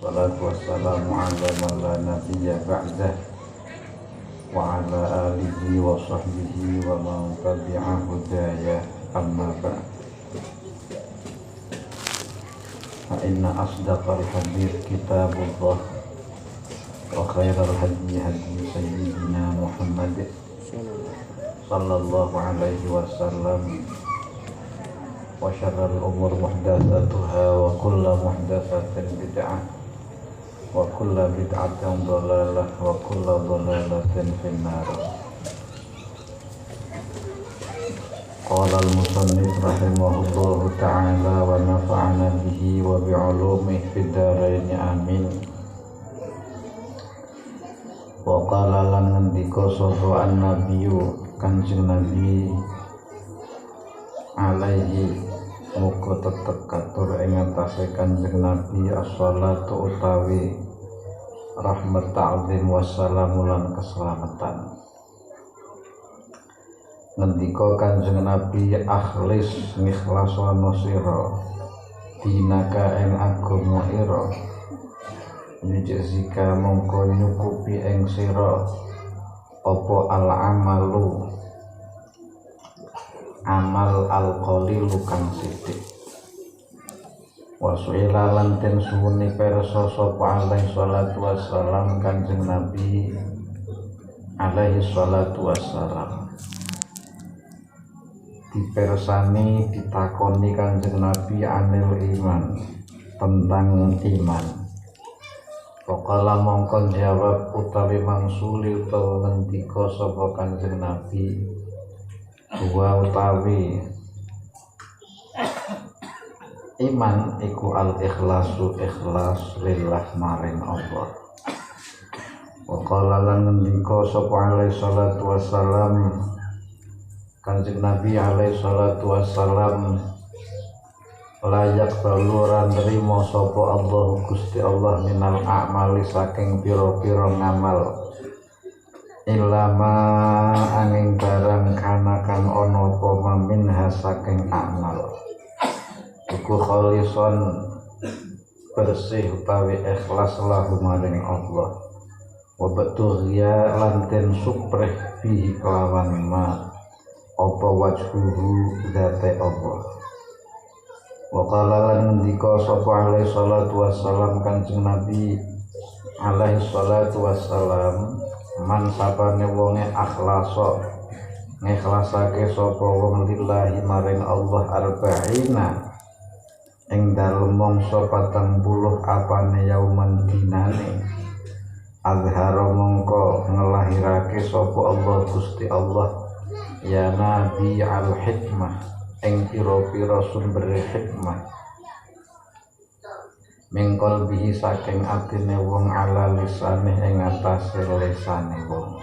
Wassalatu wassalamu ala man la nabiyya ba'dah wa ala alihi wa sahbihi wa man tabi'a hudaya amma ba'd. Fa inna asdaqal hadits kitabullah wa khairal hadi hadi sayyidina Muhammad sallallahu alaihi wasallam wa syarrul umur muhdatsatuha wa kullu muhdatsatin bid'ah wa kullu bid'atin dhalalah wa kullu dhalalatin finnar. Qala al-musannif rahimahullahu ta'ala wa nafa'ana bihi wa bi'ulumihi fid dharain amin. Wa qala lan ngendika sapa an-nabiyyu Kanjeng Nabi alaihi muga tetep katur ing atase Kanjeng Nabi as-shalatu utawi rahmat ta'zim wassalamu lan keselamatan. Ngendika Kanjeng Nabi akhlis ngikhlasono sira dinaka ing agama ira yujzika mongko nyukupi ing sira apa al-amalu amal al-qalilu kang sithik. Wasuila lan den suwuni pirsa sapa alaihi salatu wassalam Kanjeng Nabi alaihi salatu wassalam dipersani ditakoni Kanjeng Nabi anil iman tentang iman. Faqala mongkon jawab utawi mangsuli utawa ngendika sapa Kanjeng Nabi wa utawi iman iku al-ikhlasu ikhlas lillah maring Allah. Wa qala lan ngendika sapa alaihi salatu wassalam Kanjeng Nabi alaihi salatu wassalam layak baluran nerima sapa Allah Gusti Allah minal a'mali saking pira-pira ngamal ilama angin barang kana kang ana apa minha saking amal iku kholison bersih utawi ikhlas lahu maring Allah wa batughiya lan den supreh bihi kelawan ma apa wajhuhu zate Allah. Wa qala lan ngendika sapa alaihi salatu wassalam Kanjeng Nabi alaihi salatu wassalam man sapane wonge akhlasa ngikhlasake sapa wong lillahi maring Allah arba'ina ing dalem mangsa 40 apane yauman dinane azhara mongko ngelahirake sapa Allah Gusti Allah ya nabi al-hikmah ing pira-pira sumber hikmah mingkol bihi saking atine wong ala lisane ing atase lisane wong.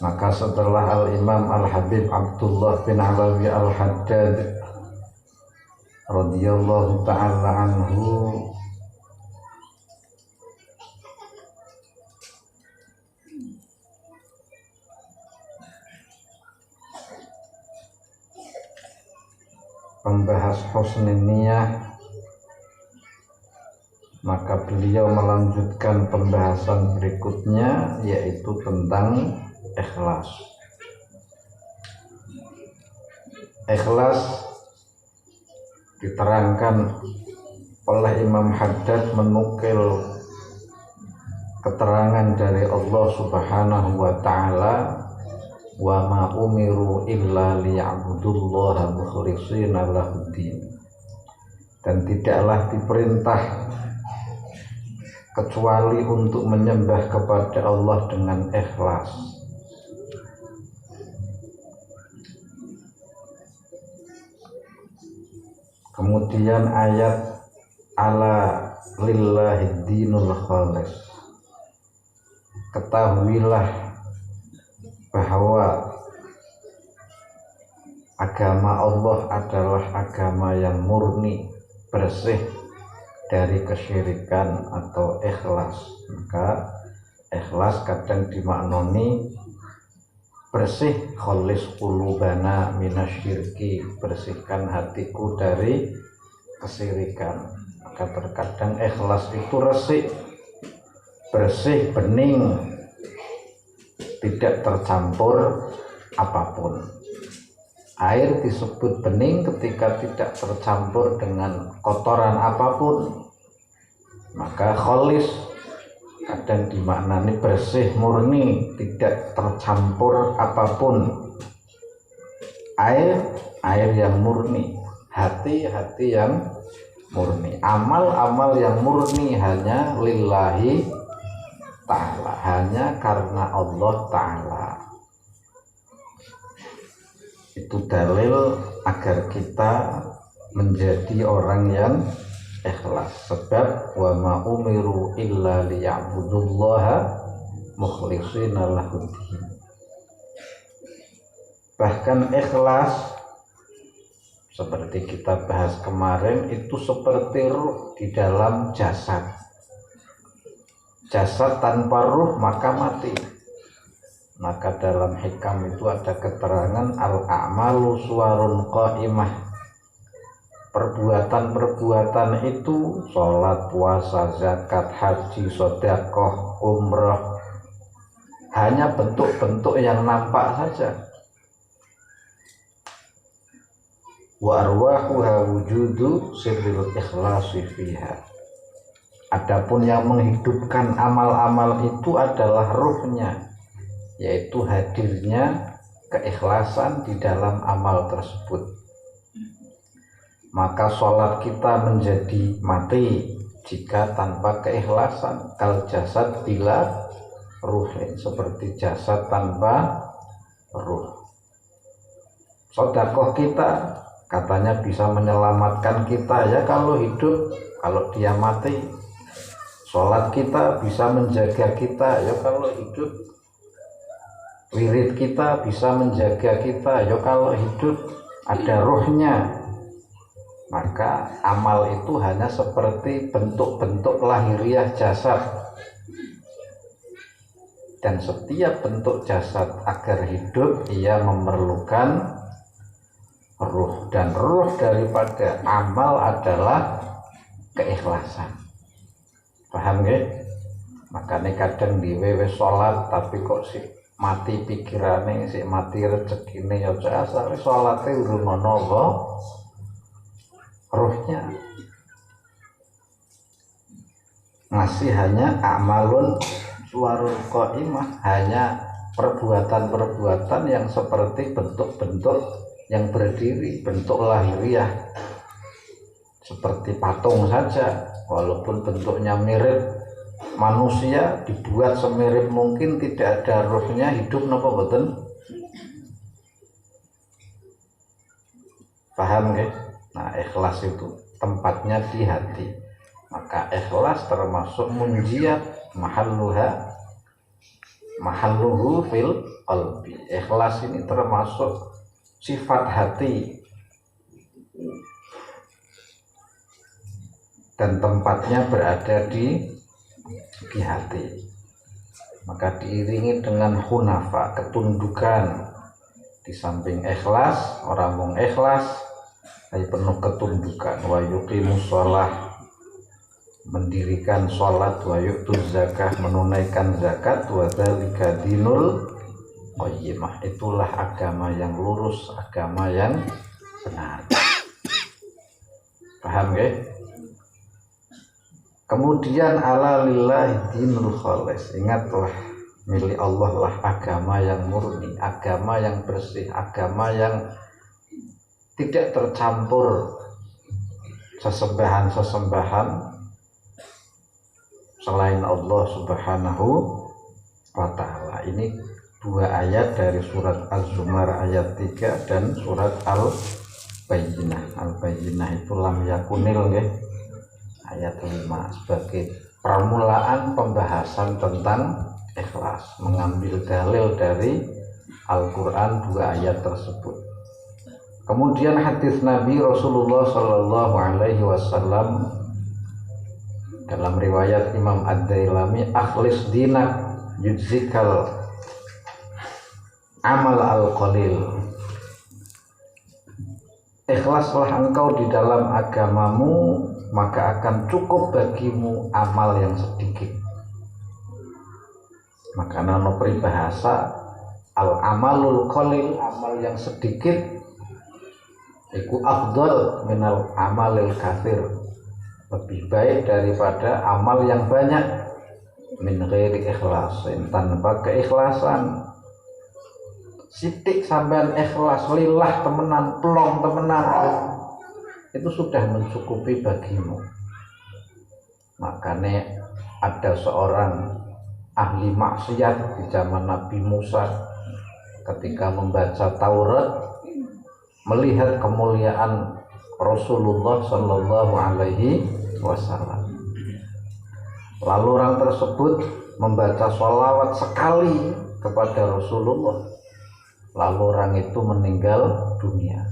Maka setelah al-Imam Al-Habib Abdullah bin Alawi Al-Haddad radhiyallahu ta'ala anhu membahas husnul niyah, maka beliau melanjutkan pembahasan berikutnya yaitu tentang ikhlas. Ikhlas diterangkan oleh Imam Haddad menukil keterangan dari Allah Subhanahu wa ta'ala wa ma umiru illa liya'budullaha mukhlishina lahuddin, dan tidaklah diperintah kecuali untuk menyembah kepada Allah dengan ikhlas. Kemudian ayat ala lillahi dinul khalis, ketahuilah bahwa agama Allah adalah agama yang murni, bersih dari kesyirikan atau ikhlas. Maka ikhlas kadang dimaknoni bersih, kholis qulubana minasyirki, bersihkan hatiku dari kesyirikan. Maka maka terkadang ikhlas itu resik, bersih, bening, tidak tercampur apapun. Air disebut bening ketika tidak tercampur dengan kotoran apapun. Maka kholis kadang dimaknani bersih, murni, tidak tercampur apapun. Air yang murni, hati yang murni, amal yang murni hanya lillahi ta'ala, hanya karena Allah ta'ala. Itu dalil agar kita menjadi orang yang ikhlas. Sebab wa ma umiru illa liya'budullaha mukhlishina lahuddin. Bahkan ikhlas seperti kita bahas kemarin itu seperti ruh di dalam jasad. Jasad tanpa ruh maka mati. Maka dalam hikam itu ada keterangan al-a'malu suwarun qa'imah. Perbuatan-perbuatan itu sholat, puasa, zakat, haji, sedekah, umrah hanya bentuk-bentuk yang nampak saja. Wa arwahuha wujudu sirril ikhlasi fiha. Adapun yang menghidupkan amal-amal itu adalah ruhnya, yaitu hadirnya keikhlasan di dalam amal tersebut. Maka sholat kita menjadi mati jika tanpa keikhlasan. Kal jasad bila ruhin, seperti jasad tanpa ruh. Sedekah kita katanya bisa menyelamatkan kita ya kalau hidup, kalau dia mati. Sholat kita bisa menjaga kita ya kalau hidup. Wirid kita bisa menjaga kita ya kalau hidup, ada ruhnya. Maka amal itu hanya seperti bentuk-bentuk lahiriah jasad. Dan setiap bentuk jasad agar hidup ia memerlukan ruh, dan ruh daripada amal adalah keikhlasan. Paham nggih? Makanya kadang diwewe sholat tapi kok si mati pikirane, si mati rezekine ya asale sholate urung ana apa ruhnya. Masih hanya amalun suwarul qaimah, hanya perbuatan-perbuatan yang seperti bentuk-bentuk yang berdiri, bentuk lahiriah, seperti patung saja. Walaupun bentuknya mirip manusia, dibuat semirip mungkin, tidak ada ruhnya, hidup napa boten? Paham nggih? Nah, ikhlas itu tempatnya di hati. Maka ikhlas termasuk munjiat mahalluhu fil qalbi. Ikhlas ini termasuk sifat hati dan tempatnya berada di hati. Maka diiringi dengan hunafa, ketundukan. Di samping ikhlas, orang mung ikhlas tapi penuh ketundukan. Wa yuqimus shalah, mendirikan sholat. Wa yu'tuz zakah, menunaikan zakat. Wa dzalika dinul qayyimah, itulah agama yang lurus, agama yang benar. Paham nggih? Kemudian ala lillahi dinul khalis, ingatlah milik Allah lah agama yang murni, agama yang bersih, agama yang tidak tercampur sesembahan-sesembahan selain Allah Subhanahu wa ta'ala. Ini dua ayat dari surat Az-Zumar ayat 3 dan surat Al-Bayyinah. Al-Bayyinah itu lam yakunil nggih, ayat 5, sebagai permulaan pembahasan tentang ikhlas, mengambil dalil dari Al-Quran dua ayat tersebut. Kemudian hadis Nabi Rasulullah Sallallahu Alaihi Wasallam dalam riwayat Imam Ad-Dailami, akhlis dinak yujzikal amal al-qalil. Ikhlaslah engkau di dalam agamamu, maka akan cukup bagimu amal yang sedikit. Maka nano peribahasa al amalul qalil, amal yang sedikit iku afdal minal amalil katsir, lebih baik daripada amal yang banyak, min ghairi ikhlasin, tanpa keikhlasan. Sitik sampean ikhlas lillah temenan, plong temenan, itu sudah mencukupi bagimu. Makanya ada seorang ahli maksiat di zaman Nabi Musa, ketika membaca Taurat, melihat kemuliaan Rasulullah Shallallahu Alaihi Wasallam. Lalu orang tersebut membaca sholawat sekali kepada Rasulullah, lalu orang itu meninggal dunia.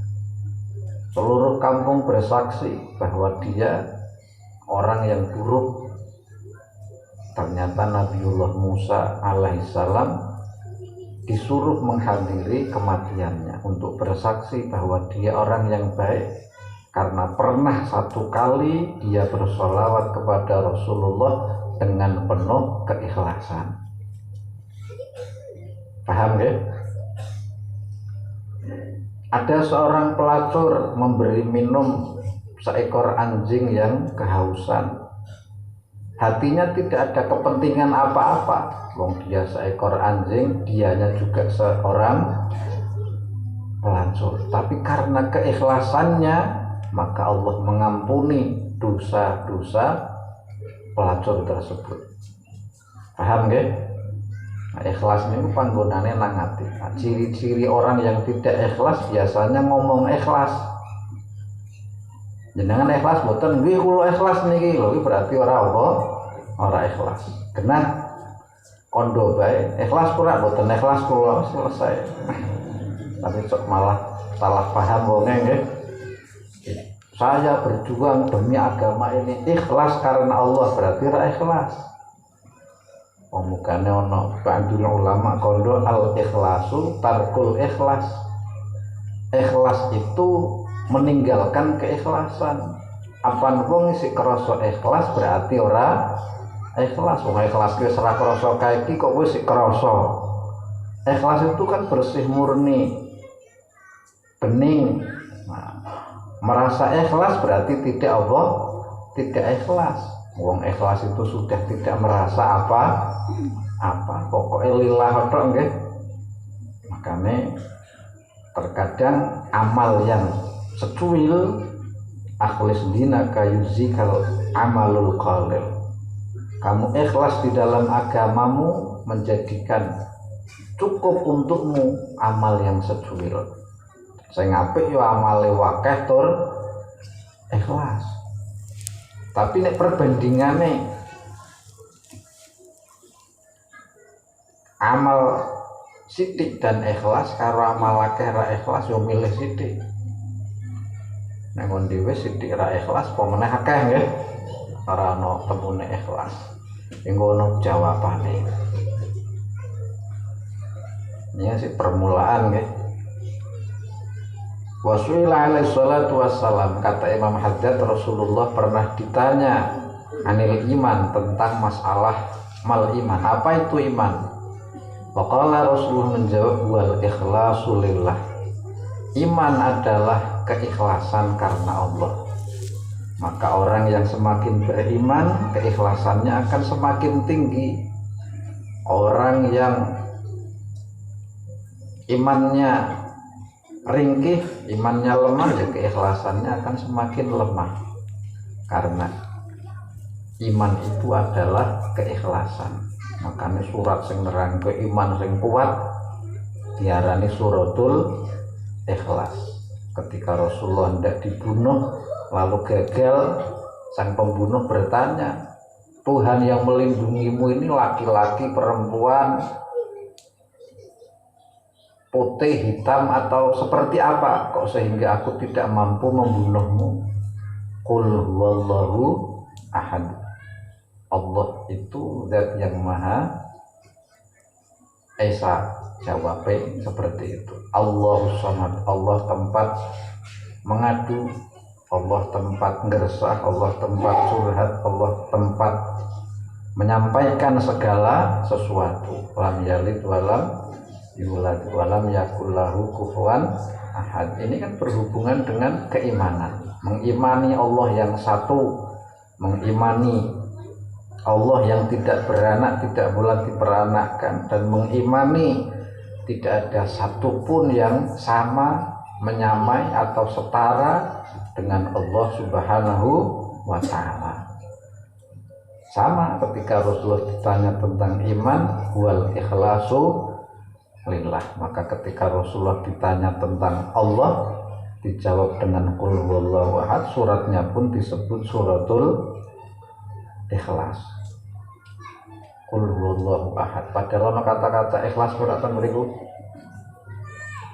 Seluruh kampung bersaksi bahwa dia orang yang buruk. Ternyata Nabiullah Musa alaihissalam disuruh menghadiri kematiannya untuk bersaksi bahwa dia orang yang baik, karena pernah satu kali dia bersolawat kepada Rasulullah dengan penuh keikhlasan. Paham ya? Ada seorang pelacur memberi minum seekor anjing yang kehausan. Hatinya tidak ada kepentingan apa-apa. Wong dia seekor anjing, dianya juga seorang pelacur. Tapi karena keikhlasannya, maka Allah mengampuni dosa-dosa pelacur tersebut. Paham gak? Nah, ikhlas ini panggonane nang ati. Nah, ciri-ciri orang yang tidak ikhlas biasanya ngomong ikhlas. Jenengan ikhlas mboten nggih kula ikhlas niki lho, iki berarti ora ikhlas. Genah kondo bae ikhlas pura mboten ikhlas kula selesai. Tapi sok malah salah paham wonge nggih. Saya berjuang demi agama ini ikhlas karena Allah, berarti ora ikhlas. Pemukane ono bandul ulama kondo al ikhlasu tarkul ikhlas. Ikhlas itu meninggalkan keikhlasan. Apa wong sing krasa ikhlas berarti ora ikhlas. Wong ikhlas ki ora krasa kae iki kok wis krasa. Ikhlas itu kan bersih murni, bening. Nah, merasa ikhlas berarti tidak ikhlas. Wong ikhlas itu sudah tidak merasa apa pokoknya lillah tok nggih. Makanya terkadang amal yang secuil akhlis dinaka yuzikal amalul qalil. Kamu ikhlas di dalam agamamu menjadikan cukup untukmu amal yang secuil. Sing apik yo amale wakeh tur ikhlas. Tapi nek perbandingane amal sidik dan ikhlas karo amal akeh ra ikhlas yo milih sidik. Nek ngon dhewe sidik ra ikhlas apa meneh akeh nggih. Ora ana temune ikhlas. Ing ngono jawabane. Ini sih permulaan nggih. Wasuila alaihi salatu wassalam, kata Imam Haddad, Rasulullah pernah ditanya anil iman, tentang masalah mal iman, apa itu iman? Waqala Rasulullah menjawab wal ikhlasu lillah. Iman adalah keikhlasan karena Allah. Maka orang yang semakin beriman, keikhlasannya akan semakin tinggi. Orang yang imannya ringkih, imannya lemah, ya keikhlasannya akan semakin lemah. Karena iman itu adalah keikhlasan. Makanya surat sing nerangke iman sing kuat diarani suratul ikhlas. Ketika Rasulullah hendak dibunuh lalu gagal, sang pembunuh bertanya, Tuhan yang melindungimu ini laki-laki, perempuan, putih, hitam, atau seperti apa kok sehingga aku tidak mampu membunuhmu? Qul huwallahu ahad. Allah itu zat yang maha esa. Jawabnya seperti itu. Allahus samad. Allah tempat mengadu Allah tempat ngersah, Allah tempat curhat, Allah tempat menyampaikan segala sesuatu. Lam yalid walam yulad walam yakul lahu kufuwan ahad. Ini kan berhubungan dengan keimanan, mengimani Allah yang satu, mengimani Allah yang tidak beranak, tidak pula diperanakkan, dan mengimani tidak ada satupun yang sama, menyamai atau setara dengan Allah Subhanahu wa ta'ala. Sama ketika Rasulullah ditanya tentang iman, wal ikhlasu lillah, maka ketika Rasulullah ditanya tentang Allah, dijawab dengan qul huwallahu ahad. Suratnya pun disebut suratul ikhlas, qul huwallahu ahad. Padahal ana kata-kata ikhlas suratan mriku.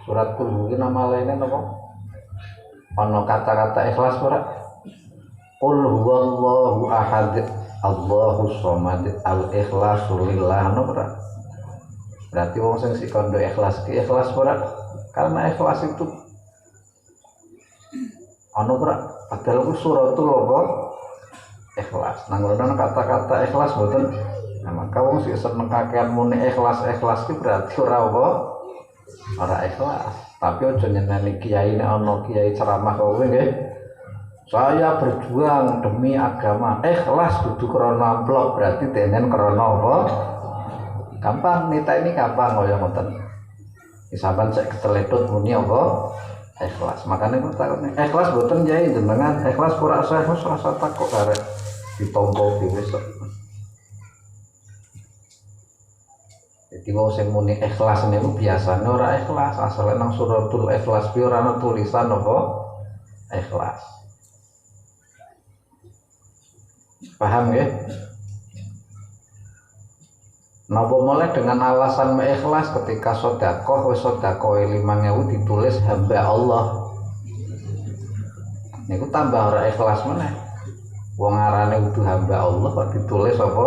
Surat qul iki nama lainnya napa? Ana kata-kata ikhlas ora? Qul huwallahu ahad Allahus somad al ikhlasu lillah ora. Berarti wong sing sikondo ikhlas ki ikhlas ora? Karena ikhlas itu anu ora, padahal ku suratul ikhlas. Nang ngono kata-kata ikhlas mboten. Nah, maka wong sing seneng kakean muni ikhlas ki berarti ora apa? Ora ikhlas. Tapi aja nyeneni kiai nek ana kiai ceramah kowe nggih. Saya berjuang demi agama, ikhlas kudu krana amplop, berarti denen krana apa? Gampang nita ini gampang kaya ngoten. Sampeyan sik keteledot muni apa? Ikhlas. Makane kok takon ikhlas mboten yai jenengan, ikhlas ora usah rasa takut arek ditompo dhewe sok. Jadi wong sing muni ikhlas niku biasane ora ikhlas, asale nang suratul ikhlas pi ora ana tulisan apa? Ikhlas. Paham ya? Napa mulai dengan alasan ikhlas ketika sedekah wis sedekah 5.000 ditulis hamba Allah. Niku tambah ora ikhlas meneh. Wong arane kudu hamba Allah kok ditulis apa?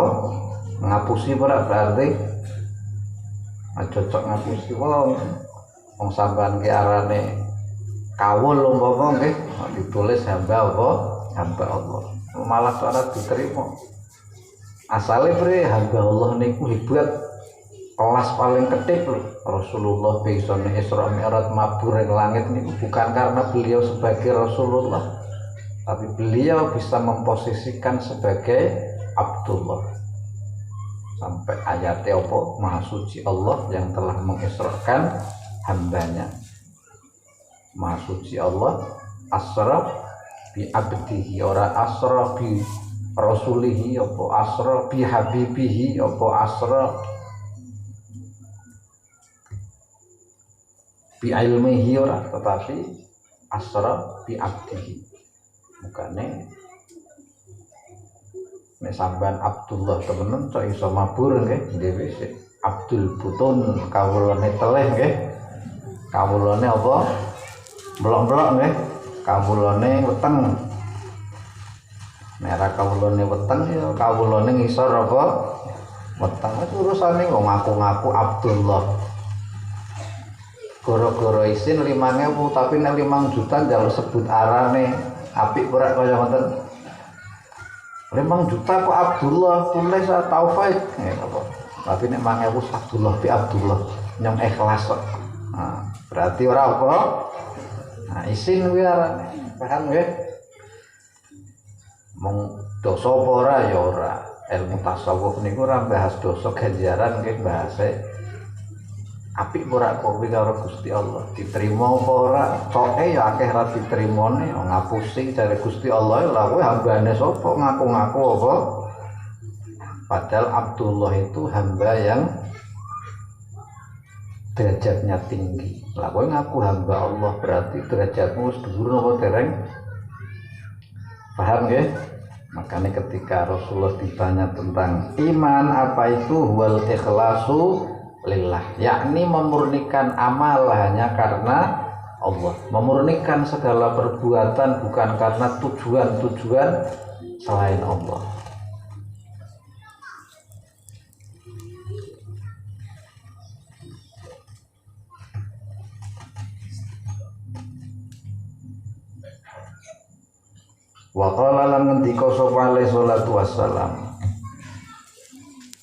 Ngapusi ora berarti cocok ngapusi wong. Wong sampean ki arane kawul umpama nggih ditulis hamba apa? Hamba Allah. Malah ora diterima. Asale bre hamba Allah niku hebat, kelas paling ketip lho. Rasulullah bisa Isra Mi'raj mabur ing langit niku bukan karena beliau sebagai Rasulullah, tapi beliau bisa memposisikan sebagai Abdullah. Sampai ayatnya apa? Maha suci Allah yang telah mengisrakan hambanya. Maha suci Allah asra bi abdihi, ora asra bi rasulihi, apa asra bi habibihi, apa asra bi ilmihi, ora, tetapi asra bi abdihi. Mukane nek sampean Abdullah temenan cok iso mabur nggih, dhewe sik Abdul Butun kawulane teleh nggih. Kawulane apa? Blok-blok nggih. Kawulane weteng. Nek kawulane weteng ya kawulane ngisor apa? Weteng. Wis urusane wong ngaku-ngaku Abdullah. Goro-goro isin 5.000 tapi nek 5 juta njaluk sebut arane apik ora kaya ngoten. 5 juta kok Abdullah tulis Taufik apa? Tapi nek 5.000 Abdullah bi Abdullah nyong ikhlas kok. Nah, berarti ora apa? Nah, isin kuwi arane. Paham nggih? Mong dosa apa ora ya ora. Ilmu tasawuf niku ora bahas dosa ganjaran nggih, bahase apik ora kowe karo Gusti Allah. Diterima apa ora? Coke ya akeh ra diterimane, ngapusi dari Gusti Allah lha kowe hambane sapa ngaku-ngaku apa? Padahal Abdullah itu hamba yang derajatnya tinggi. Lah kowe ngaku hamba Allah berarti derajatmu wis dhuwur napa dereng? Paham nggih? Makanya ketika Rasulullah ditanya tentang iman, apa itu wal ikhlasu lillah, yakni memurnikan amal hanya karena Allah, memurnikan segala perbuatan bukan karena tujuan-tujuan selain Allah. lan ngendika sapa alaihi salatu wassalam,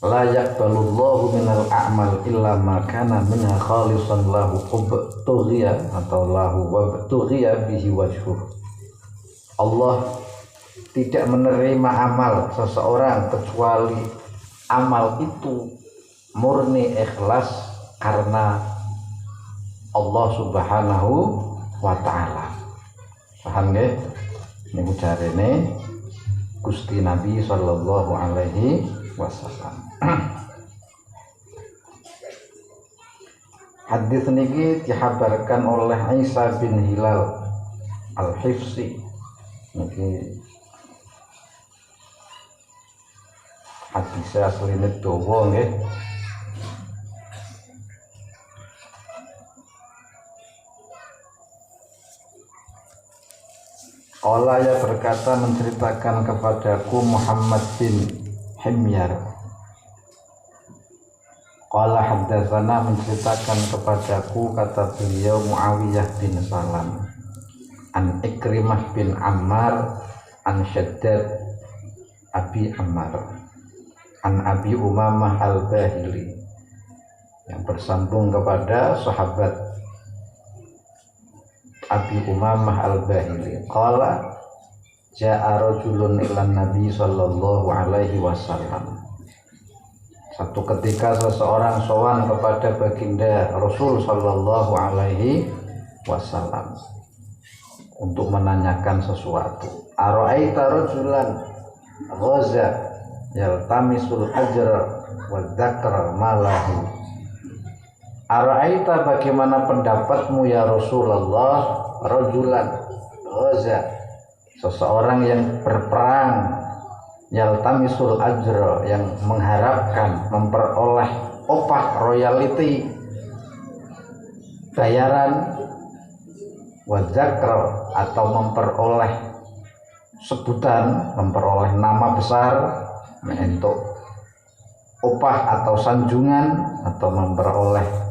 la yaqbalullahu minal a'mal illa ma kana minha khalisan lahu tughiya atau lahu wa tughiya bihi wajhuh. Allah tidak menerima amal seseorang kecuali amal itu murni ikhlas karena Allah Subhanahu wa ta'ala. Paham nggih? Niku jarene Gusti Nabi sallallahu alaihi wasallam. Hadis niki dihabarkan oleh Isa bin Hilal Al-Hifsi. Niki hadis asline dawa nggih. Allah ya berkata menceritakan kepadaku Muhammad bin Himyar. Qala haddatsana menceritakan kepadaku kata beliau Muawiyah bin Salam an Ikrimah bin Ammar an Shaddad Abi Ammar an Abi Umamah Al-Bahili, yang bersambung kepada sahabat Abi Umamah Al-Bahili. Qala ja'a rajulun ilan Nabi sallallahu alaihi wasallam. Satu ketika seseorang sowan kepada baginda Rasul sallallahu alaihi wasallam untuk menanyakan sesuatu. Ara'aita rajulan ghaza yaltamisul ajra wa dzakra malahu. Ara'aita, bagaimana pendapatmu ya Rasulullah, rajulan ghaza, seseorang yang berperang, yaltamisul ajra, yang mengharapkan memperoleh opah royalty, bayaran, wa dzakra, atau memperoleh sebutan, memperoleh nama besar, untuk opah atau sanjungan, atau memperoleh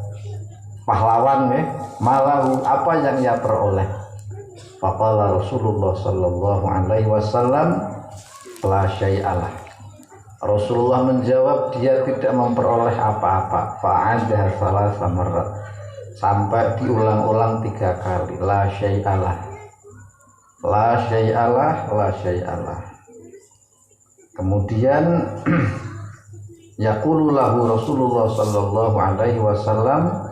pahlawan, malahu, apa yang ia peroleh. Faqala Rasulullah sallallahu alaihi wasallam la syai'alah. Rasulullah menjawab, dia tidak memperoleh apa-apa. Fa'adah salasa marrat, sampai diulang-ulang 3 kali. La syai'alah, la syai'alah, la syai'alah. Kemudian yaqulu lahu Rasulullah sallallahu alaihi wasallam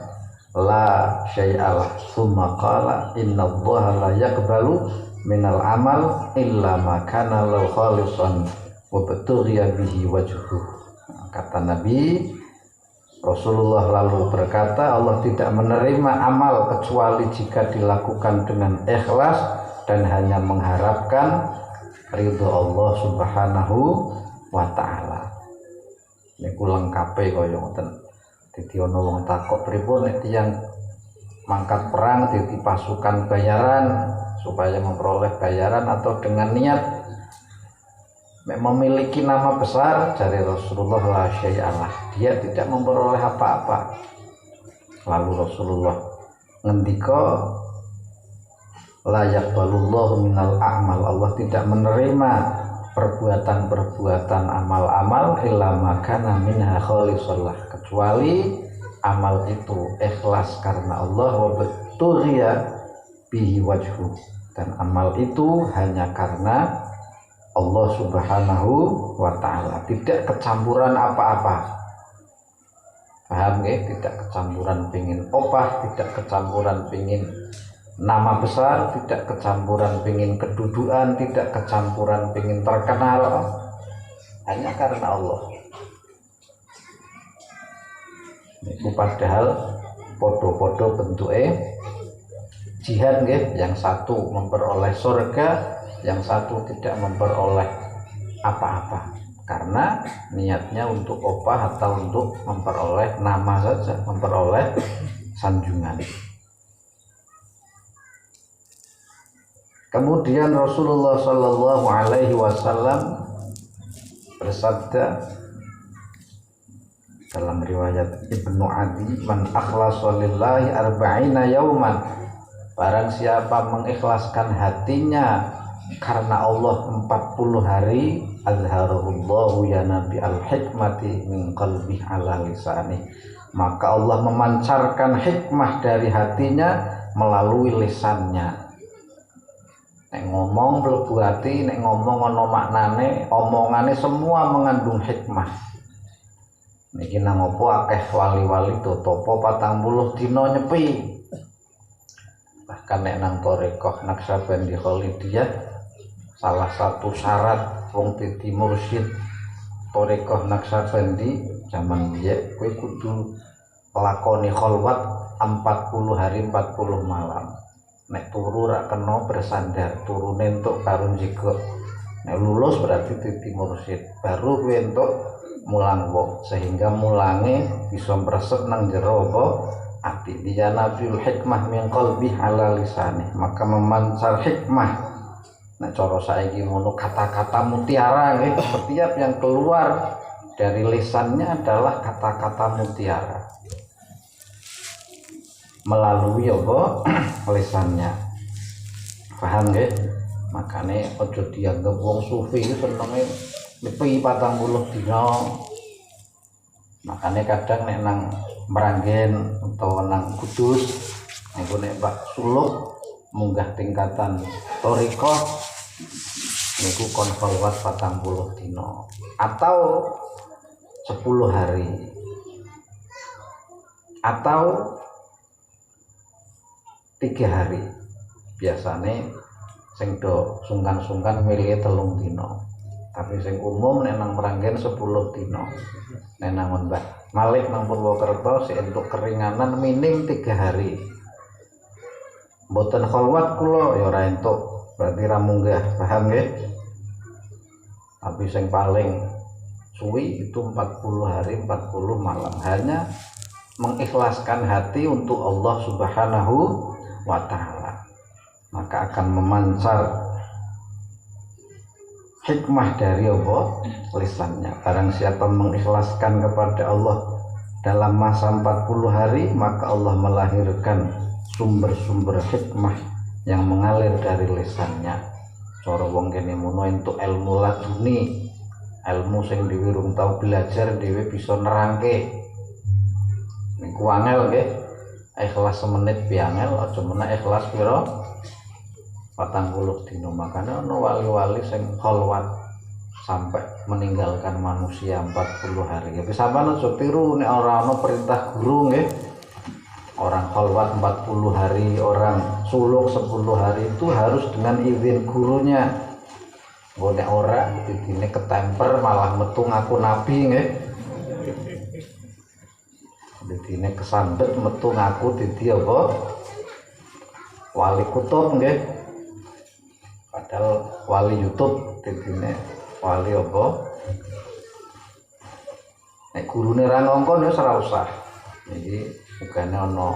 la syai'alah, summa qala innallaha la yaqbalu minal amal illa ma kana lahu khalisan wa batughiya bihi wajhuh. Kata Nabi, Rasulullah lalu berkata, Allah tidak menerima amal kecuali jika dilakukan dengan ikhlas dan hanya mengharapkan ridho Allah Subhanahu wa ta'ala. Niku lengkape kaya ngoten. Dadi ana wong takok pripun nek tiyang mangkat perang dadi pasukan bayaran supaya memperoleh bayaran atau dengan niat memiliki nama besar. Dari Rasulullah la syai'alah, dia tidak memperoleh apa-apa. Lalu Rasulullah ngendika la yaqbalullahu minal a'mal, Allah tidak menerima perbuatan-perbuatan amal-amal illa makana minha khalisallah, kecuali amal itu ikhlas karena Allah, wa batughiya bihi wajhu, dan amal itu hanya karena Allah Subhanahu wa ta'ala, tidak kecampuran apa-apa. Paham ya? Tidak kecampuran pingin opah, tidak kecampuran pingin nama besar, tidak kecampuran pingin kedudukan, tidak kecampuran pingin terkenal, hanya karena Allah. Itu padahal podo-podo bentuknya jihad nggih, yang satu memperoleh surga, yang satu tidak memperoleh apa-apa karena niatnya untuk opah atau untuk memperoleh nama saja, memperoleh sanjungan. Kemudian Rasulullah sallallahu alaihi wasallam bersabda dalam riwayat Ibnu Adi, man akhlasa lillahi arba'ina yauman, barang siapa mengikhlaskan hatinya karena Allah 40 hari azharullahu ya nabi al-hikmati min qalbi ala lisani, maka Allah memancarkan hikmah dari hatinya melalui lisannya. Nek ngomong mlebu hati, nek ngomong ana maknane, omongane semua mengandung hikmah. Niki nang opo akeh wali-wali topo 40 dina nyepi. Bahkan nek nang Thariqah Naqsyabandi Khalidiyah, salah satu syarat wong dadi mursyid Thariqah Naqsyabandi zaman biyen kowe kudu lakoni kholwat 40 hari 40 malam. Nek turu ra kena bersandar, turune entuk karo jiko. Nek lulus berarti dadi mursyid, baru kowe entuk mulang wong, sehingga mulange bisa mresep nang jero apa ati. Dia nabiul hikmah min qalbi ala lisani, maka memancar hikmah. Nah cara saiki ngono kata-kata mutiara nggih, setiap yang keluar dari lisannya adalah kata-kata mutiara melalui apa lisannya. Paham nggih? Makane aja dianggap wong sufi itu senenge nepi 40 dina. Makane kadang nek nang Meranggen utawa nang Kudus niku nek Pak Suluk munggah tingkatan Thariqah niku kon kholwat 40 dina atau 10 hari atau 3 hari. Biasane sing do sungkan-sungkan milih 3 dina. Tapi sing umum nek nang Meranggen 10 dina. Nek nang Mbah Malik nang Purwokerto sik entuk keringanan minim 3 hari. Mboten kholwat kula ya ora entuk, berarti ra munggah, paham nggih? Tapi sing paling suwi itu 40 hari 40 malam, hanya mengikhlaskan hati untuk Allah Subhanahu wa ta'ala, maka akan memancar hikmah dari Allah lisannya. Barang siapa mengikhlaskan kepada Allah dalam masa 40 hari, maka Allah melahirkan sumber-sumber hikmah yang mengalir dari lisannya. Cara wong kene mono entuk ilmu laduni, ilmu sing dhewe urung tau belajar dhewe bisa nerangke. Niku angel nggih. Ikhlas semenit piangel, aja meneh ikhlas pira 40 dina. Makanya ana wali-wali sing kholwat sampai meninggalkan manusia 40 hari. Ya sampeyan aja tiru nek ora ana perintah guru nggih. Orang kholwat 40 hari, orang suluk 10 hari itu harus dengan izin gurunya. Nek ora didine ketemper malah metu ngaku nabi nggih. Didine kesambet metu ngaku dadi apa? Wali kutub nggih. Padahal wali YouTube didine wali apa? Nek gurune ra ngongkon wis ora usah. Iki bukane ana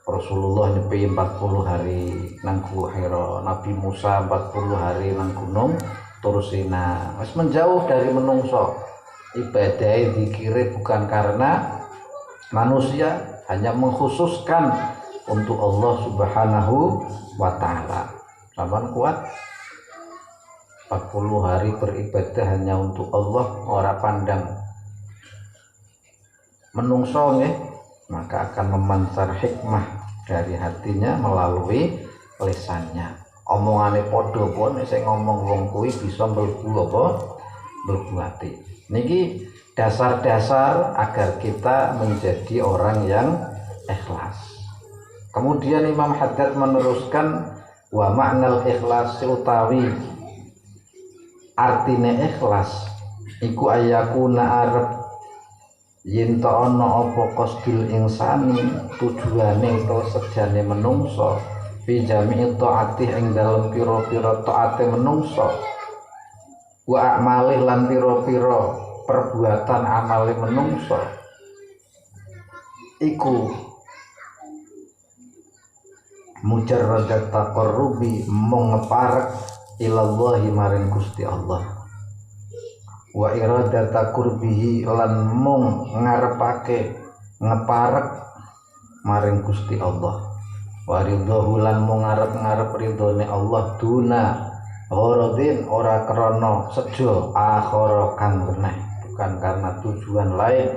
Rasulullah nyepi 40 hari nang Gua Hira, Nabi Musa 40 hari nang Gunung Tursina. Wis menjauh dari menungso. Ibadah dikire bukan karena manusia, hanya mengkhususkan untuk Allah Subhanahu wa ta'ala. Sampeyan kuat 40 hari beribadah hanya untuk Allah, ora pandang menungso nggih, maka akan memancar hikmah dari hatinya melalui lisannya. Omongane padha pun sing ngomong wong kuwi bisa mlebu apa? Mlebu ati. Niki dasar-dasar agar kita menjadi orang yang ikhlas. Kemudian Imam Haddad meneruskan wa ma'nal ikhlas utawi artine ikhlas iku ayakuna arep yen ta ana apa qasdul insani tujuane utawa sejane menungso fi jami'i taati ing dalem pira-pira taate menungso wa amalih lan pira-pira perbuatan amale menungso iku mujarradat taqarrubi mung ngeparek ilallahi maring Gusti Allah wa iradata qurbihi lan mung ngarepake ngeparek maring Gusti Allah Waridhahu lan mung ngarep-ngarep ridhone Allah duna gharadin ora krana sejo akhara kang weneh, bukan karena tujuan lain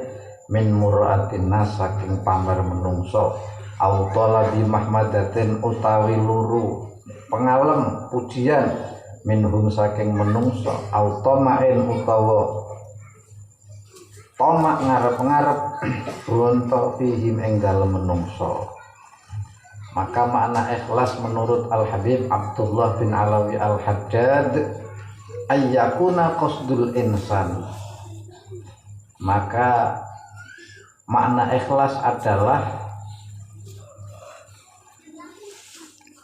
min muraatin nas saking pamer menungso au talabi mahmadatin utawi luru pengalem pujian minhum saking menungso au tamain utawa tomak ngarep-ngarep ronto fihim ing dalem menungso. Maka makna ikhlas menurut Al-Habib Abdullah bin Alawi Al-Haddad ayyakuna qasdul insan, maka makna ikhlas adalah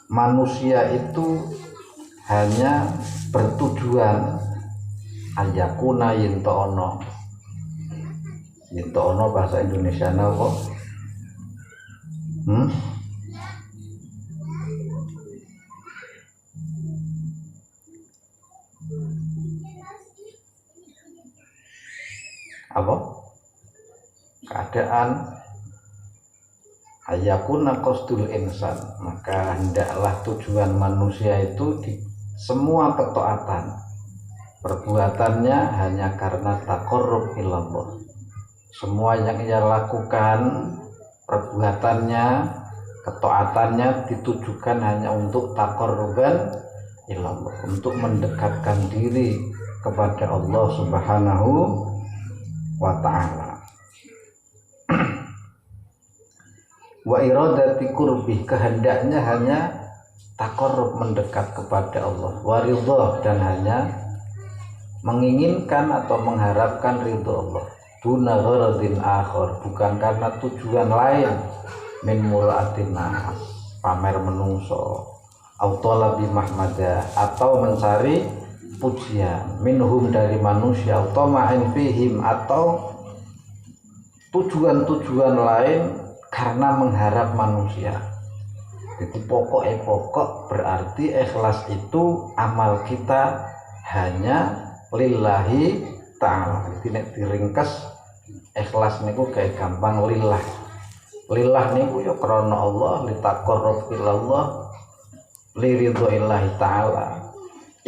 manusia itu hanya bertujuan ayyakuna yinto'ono bahasa Indonesia apa? Keadaan ayakuna qasdul insan, maka hendaklah tujuan manusia itu di semua ketaatan perbuatannya hanya karena taqarrub ilallah. Semua yang ia lakukan perbuatannya, ketaatannya ditujukan hanya untuk taqarruban ilallah, untuk mendekatkan diri kepada Allah Subhanahu wa ta'ala. Wa iradati qurbih, kehendaknya hanya taqarrub mendekat kepada Allah, wa ridha, dan hanya menginginkan atau mengharapkan ridha Allah, duna gharadin akhar, bukan karena tujuan lain min muraatin nas, pamer menungso, au talabi mahmada, atau mencari pujian, minhum dari manusia, atau ma'in fihim, atau tujuan-tujuan lain karena mengharap manusia. Jadi pokok berarti ikhlas itu amal kita hanya lillahi ta'ala. Jadi nek diringkes ikhlas niku kayak gampang lillah. Lillah niku ya krana Allah, litaqarrab ilallah, liridhoillahi ta'ala.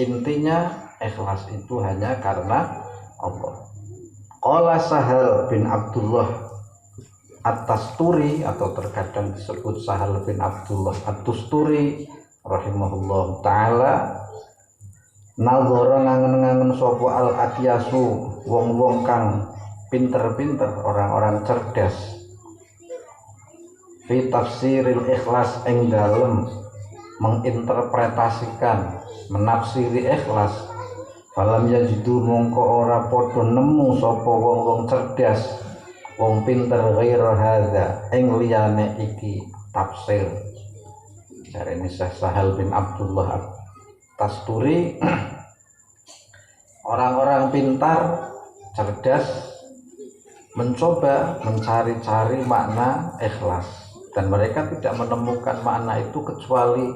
Intinya ikhlas itu hanya karena Allah. Qala Sahal bin Abdullah At-Tasturi, atau terkadang disebut Sahal bin Abdullah At-Tasturi rahimahullah ta'ala, nazara ngangen-ngangen sapa al-atyasu, wong-wong kang pinter-pinter, orang-orang cerdas, fi tafsiril ikhlas, ing dalem menginterpretasikan, menafsiri ikhlas. Falam yajidu mongko ora padha nemu sapa wong-wong cerdas, wong pinter ghaira hadza, ing liyane iki tafsir. Jarene Syekh Sahal bin Abdullah Tasturi, orang-orang pintar cerdas mencoba mencari-cari makna ikhlas, dan mereka tidak menemukan makna itu kecuali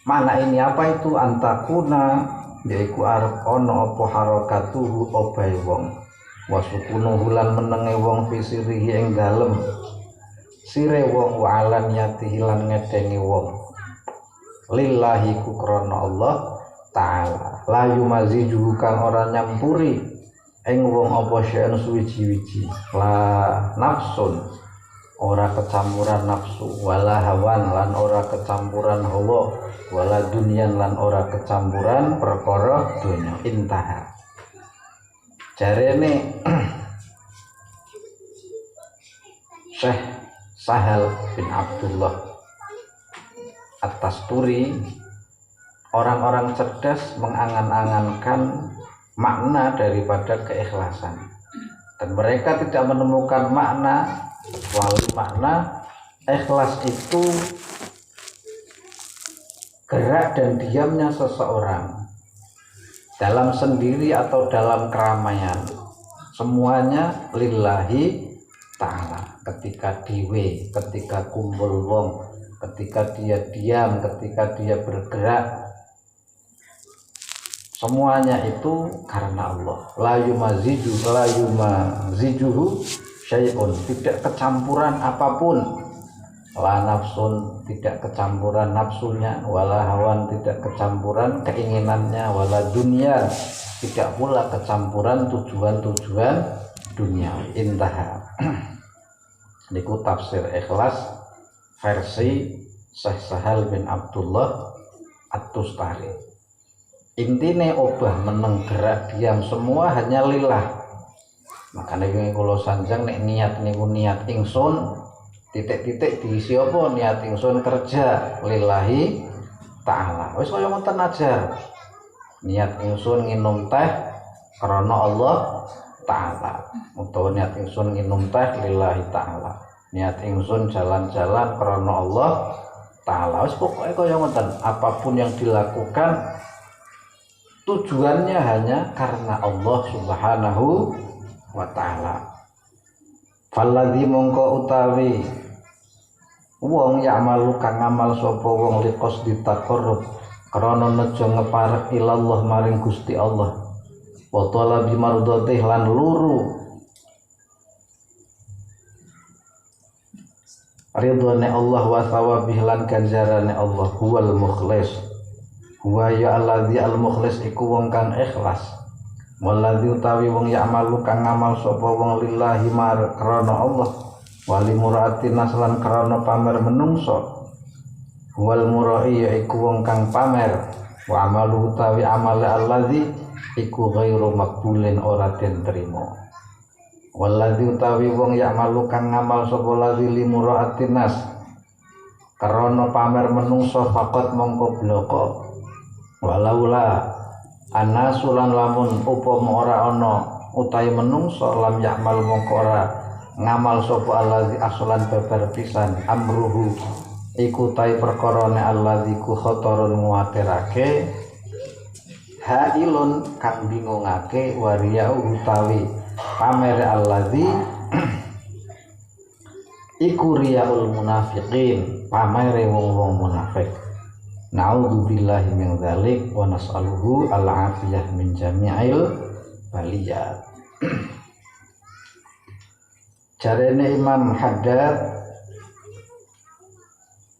makna ini. Apa itu? Antakuna, yaiku arep ana apa harakatuhu obahe wong, wasukunuhu lan menenge wong fisirihi ing dalem sire wong, wa alan yatihi lan ngedengi wong, lillahi ku krana Allah ta'ala, la yumazijuhu kang ora nyampuri ing wong apa syen suwiji-wiji, la nafsun ora kecampuran nafsu, wala hawan lan ora kecampuran hawa, wala dunyan lan ora kecampuran perkara donya. Intaha. Jarene Syekh Sahal bin Abdullah At-Tasturi, orang-orang cerdas mengangan-angankan makna daripada keikhlasan, dan mereka tidak menemukan makna kecuali makna ikhlas itu gerak dan diamnya seseorang dalam sendiri atau dalam keramaian, semuanya lillahi ta'ala. Ketika diwe, ketika kumpul wong, ketika dia diam, ketika dia bergerak, semuanya itu karena Allah. La yumazijuhu syai'un, tidak kecampuran apapun la nafsun tidak kecampuran nafsunya, wala hawan tidak kecampuran keinginannya, wala dunia tidak pula kecampuran tujuan-tujuan dunia. Intaha. Niku tafsir Ikhlas versi Syekh Sahal bin Abdullah At-Tustari. Intine obah meneng gerak diam semua hanya lillah. Makanya ini kalau sanjang nek niat niku niat ingsun titik-titik diisi apa niat ingsun kerja lillahi ta'ala. Wis kaya ngoten aja. Niat ingsun nginum teh karena Allah ta'ala. Utawa niat ingsun nginum teh lillahi ta'ala. Niat ingsun jalan-jalan karena Allah ta'ala. Wis pokoke kaya ngoten, apapun yang dilakukan tujuannya hanya karena Allah Subhanahu wa ta'ala. Falladzi mongko utawi wong ya'malu kang ngamal sapa wong liqos ditaqarrub krana nejo ngeparek ilallah maring Gusti Allah wa talabi mardhatih lan luru ridwane Allah wa thawabih lan ganjarane Allah. Huwal mukhlis, huwa ya alladzi al mukhlis iku wong kang ikhlas. Waladzi utawi wong ya'malu kang ngamal sapa wong lillahi mar krana Allah wali muratin naslan krana pamer menungso. Wal murai iku wong kang pamer wa amalu utawi amale alladzi iku ghairu maqbulin ora den trima. Waladzi utawi wong ya'malu kang ngamal sapa ladzi li muratin nas krana pamer menungso faqat mongko bloko. Walaula anasulan lamun upama ora ana utahe menungso lam yakmal mongko ora ngamal sapa allazi aslan babar pisan amruhu iku tahe perkarane allazi ku khotorun nguwatirake hailun kang bingungake waria utawi pamere allazi iku riyaul munafiqin pamere wong-wong munafik. Na'udzubillahi min dzalik wa nas'aluhu al-afiyah min jami'il baliyat. Jarene Imam Haddad,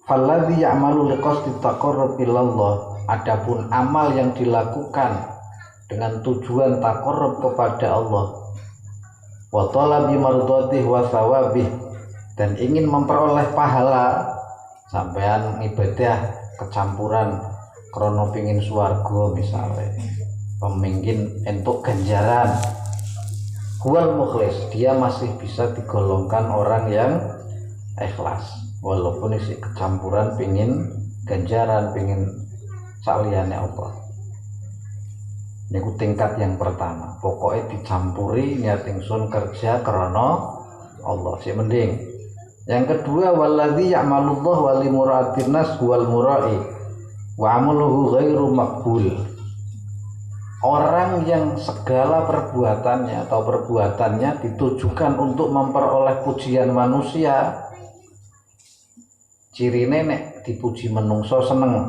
falladzi ya'malu liqasdi taqarrub ilallah, adapun amal yang dilakukan dengan tujuan taqarrub kepada Allah, wa talabi mardhatih wa thawabih, dan ingin memperoleh pahala. Sampean ibadah kecampuran krono pingin swarga misalnya, pemingin entuk ganjaran. Huwal mukhlis, dia masih bisa digolongkan orang yang ikhlas walaupun isi kecampuran pingin ganjaran, pingin saliyane Allah. Niku tingkat yang pertama, pokoknya dicampuri niat ingsun kerja krono Allah sih mending. Yang kedua, walladzi ya'malullah wa li muratin nas wal murai wa amaluhu ghairu maqbul. Orang yang segala perbuatannya atau perbuatannya ditujukan untuk memperoleh pujian manusia, cirine nek dipuji menungso seneng,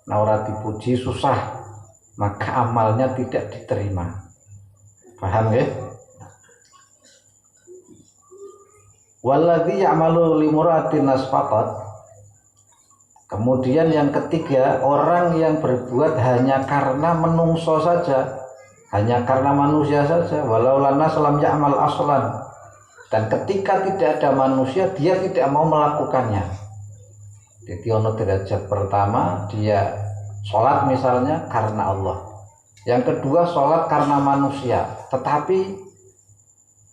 nah ora dipuji susah, maka amalnya tidak diterima. Paham ya? Walladzi ya'malu limuratin nas faqat. Kemudian yang ketiga, orang yang berbuat hanya karena menungso saja, hanya karena manusia saja, walau lanas lam ya'mal aslan. Dan ketika tidak ada manusia, dia tidak mau melakukannya. Jadi ono derajat pertama, dia sholat misalnya karena Allah. Yang kedua, sholat karena manusia, tetapi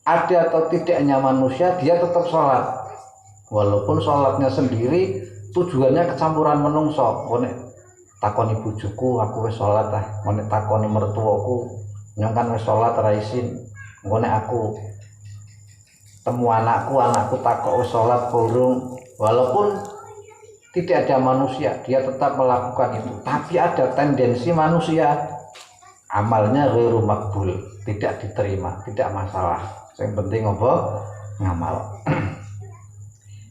ada atau tidaknya manusia, dia tetap sholat. Walaupun sholatnya sendiri tujuannya kecampuran menungso. Nek takoni bojoku aku wis sholat ah, nek takoni mertuaku nyong kan wis sholat ra isin. Nek aku temu anakku takok wis sholat burung. Walaupun tidak ada manusia, dia tetap melakukan itu. Tapi ada tendensi manusia, amalnya ghairu maqbul, tidak diterima, tidak masalah. Yang penting apa? Ngamal.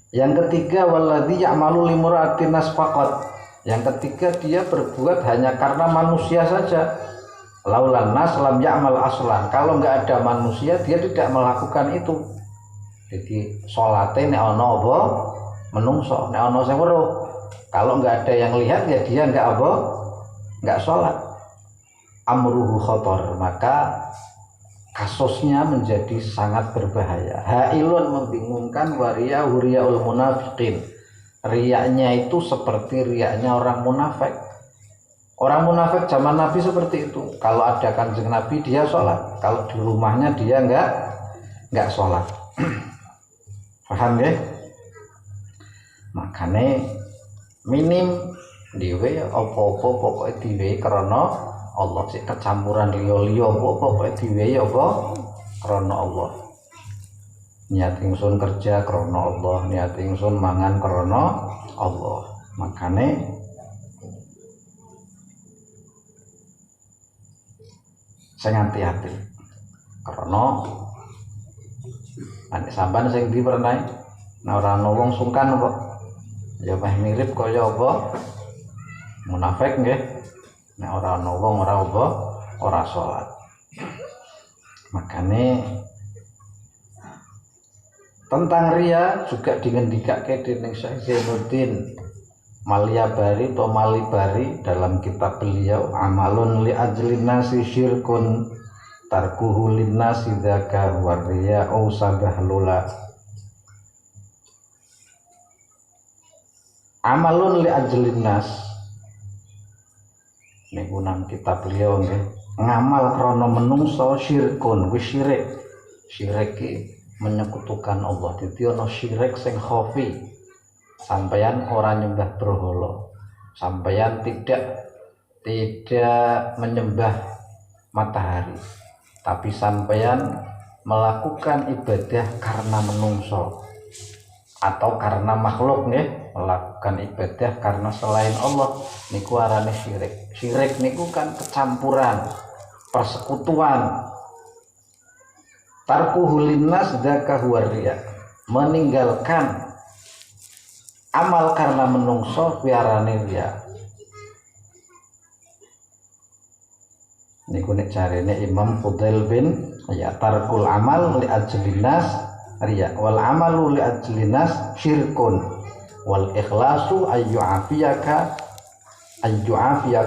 Yang ketiga, walladzi ya'malu limuratin nas faqat. Yang ketiga, dia berbuat hanya karena manusia saja. Laulan nas lam ya'mal aslan. Kalau enggak ada manusia, dia tidak melakukan itu. Jadi salate nek ana apa? menungso. Nek ana sing weruh, kalau nggak ada yang lihat ya dia nggak apa, nggak sholat. Amruhu khotor, maka kasusnya menjadi sangat berbahaya. Hailun membingungkan, waria huriyaul munafiqin. Riaknya itu seperti riaknya orang munafik. Orang munafik zaman Nabi seperti itu. Kalau ada kanjeng Nabi dia sholat, kalau di rumahnya dia nggak sholat. Paham ya? Makanya minim dhewe apa-apa pokoke dhewe karena Allah, sik kecampuran liya-liya pokoke dhewe apa karena Allah. Niat ingsun kerja karena Allah, niat ingsun mangan karena Allah. Makanya saya hati-hati karena nek sampean sing ndi pernah ora ana wong sungkan kok ya meh mirip kaya apa munafik nggih. Nek ora ana wong ora apa ora salat. Makane tentang riya juga dingendikake dening Syekh Zainuddin Maliyabari atau Malibari dalam kitab beliau, amalun li ajlin nasi syirkun tarkuhu lin nasi dzaka wa riya'u sabahlula. Amalun li ajlin nas niku nang kitab beliau nggih, ngamal krana menungso syirkun wis syirik. Syirik iki menyekutukan Allah. Dadi ana syirik sing khafi. Sampeyan ora nyembah berhala, sampeyan tidak menyembah matahari, tapi sampeyan melakukan ibadah karena menungso atau karena makhluk nggih, melakukan ibadah karena selain Allah, niku arane syirik. Syirik niku kan kecampuran, persekutuan. Tarkuhu linnas dzaka huwa riya, meninggalkan amal karena menungso piarane riya. Niku nek jarene Imam Fudail bin ya tarkul amal li ajlinas riya wal amalu li ajlinas syirkun wal ikhlasu ayyu'afiyaka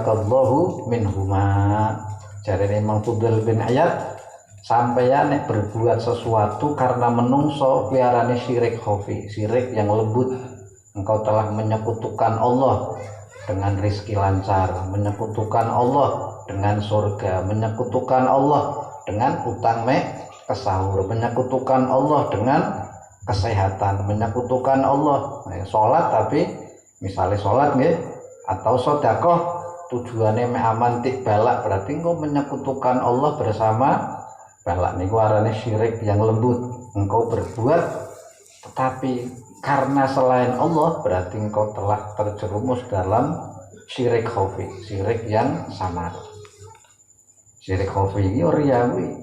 Allahu minhuma. Jarene Imam Fudail bin Ayat, sampeyan nek berbuat sesuatu karena menungso piarane syirik khafi, syirik yang lembut. Engkau telah menyekutukan Allah dengan rizki lancar, menyekutukan Allah dengan surga, menyekutukan Allah dengan utang kesahur, menyekutukan Allah dengan kesehatan, menyekutukan Allah. Sholat tapi misalnya sholat nggih atau sedekah tujuannya aman tik balak, berarti engkau menyekutukan Allah bersama balak. Niku arane syirik yang lembut. Engkau berbuat tetapi karena selain Allah, berarti engkau telah terjerumus dalam syirik khafi, syirik yang samar. Syirik khafi ini riyawi.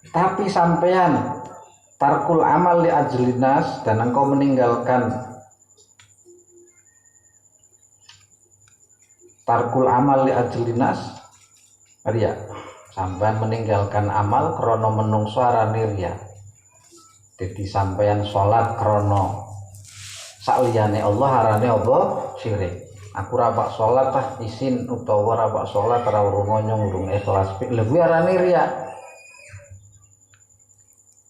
Tapi sampean tarkul amal li ajlinas, dan engkau meninggalkan tarkul amal li ajlinas riya. Sampean meninggalkan amal krana menungso arane riya. Jadi sampeyan sholat krono sakliyane Allah arane apa? Syirik. Aku ora pak sholat tah isin utawa ora pak sholat ora urung urung ikhlas. Lebih arane riya.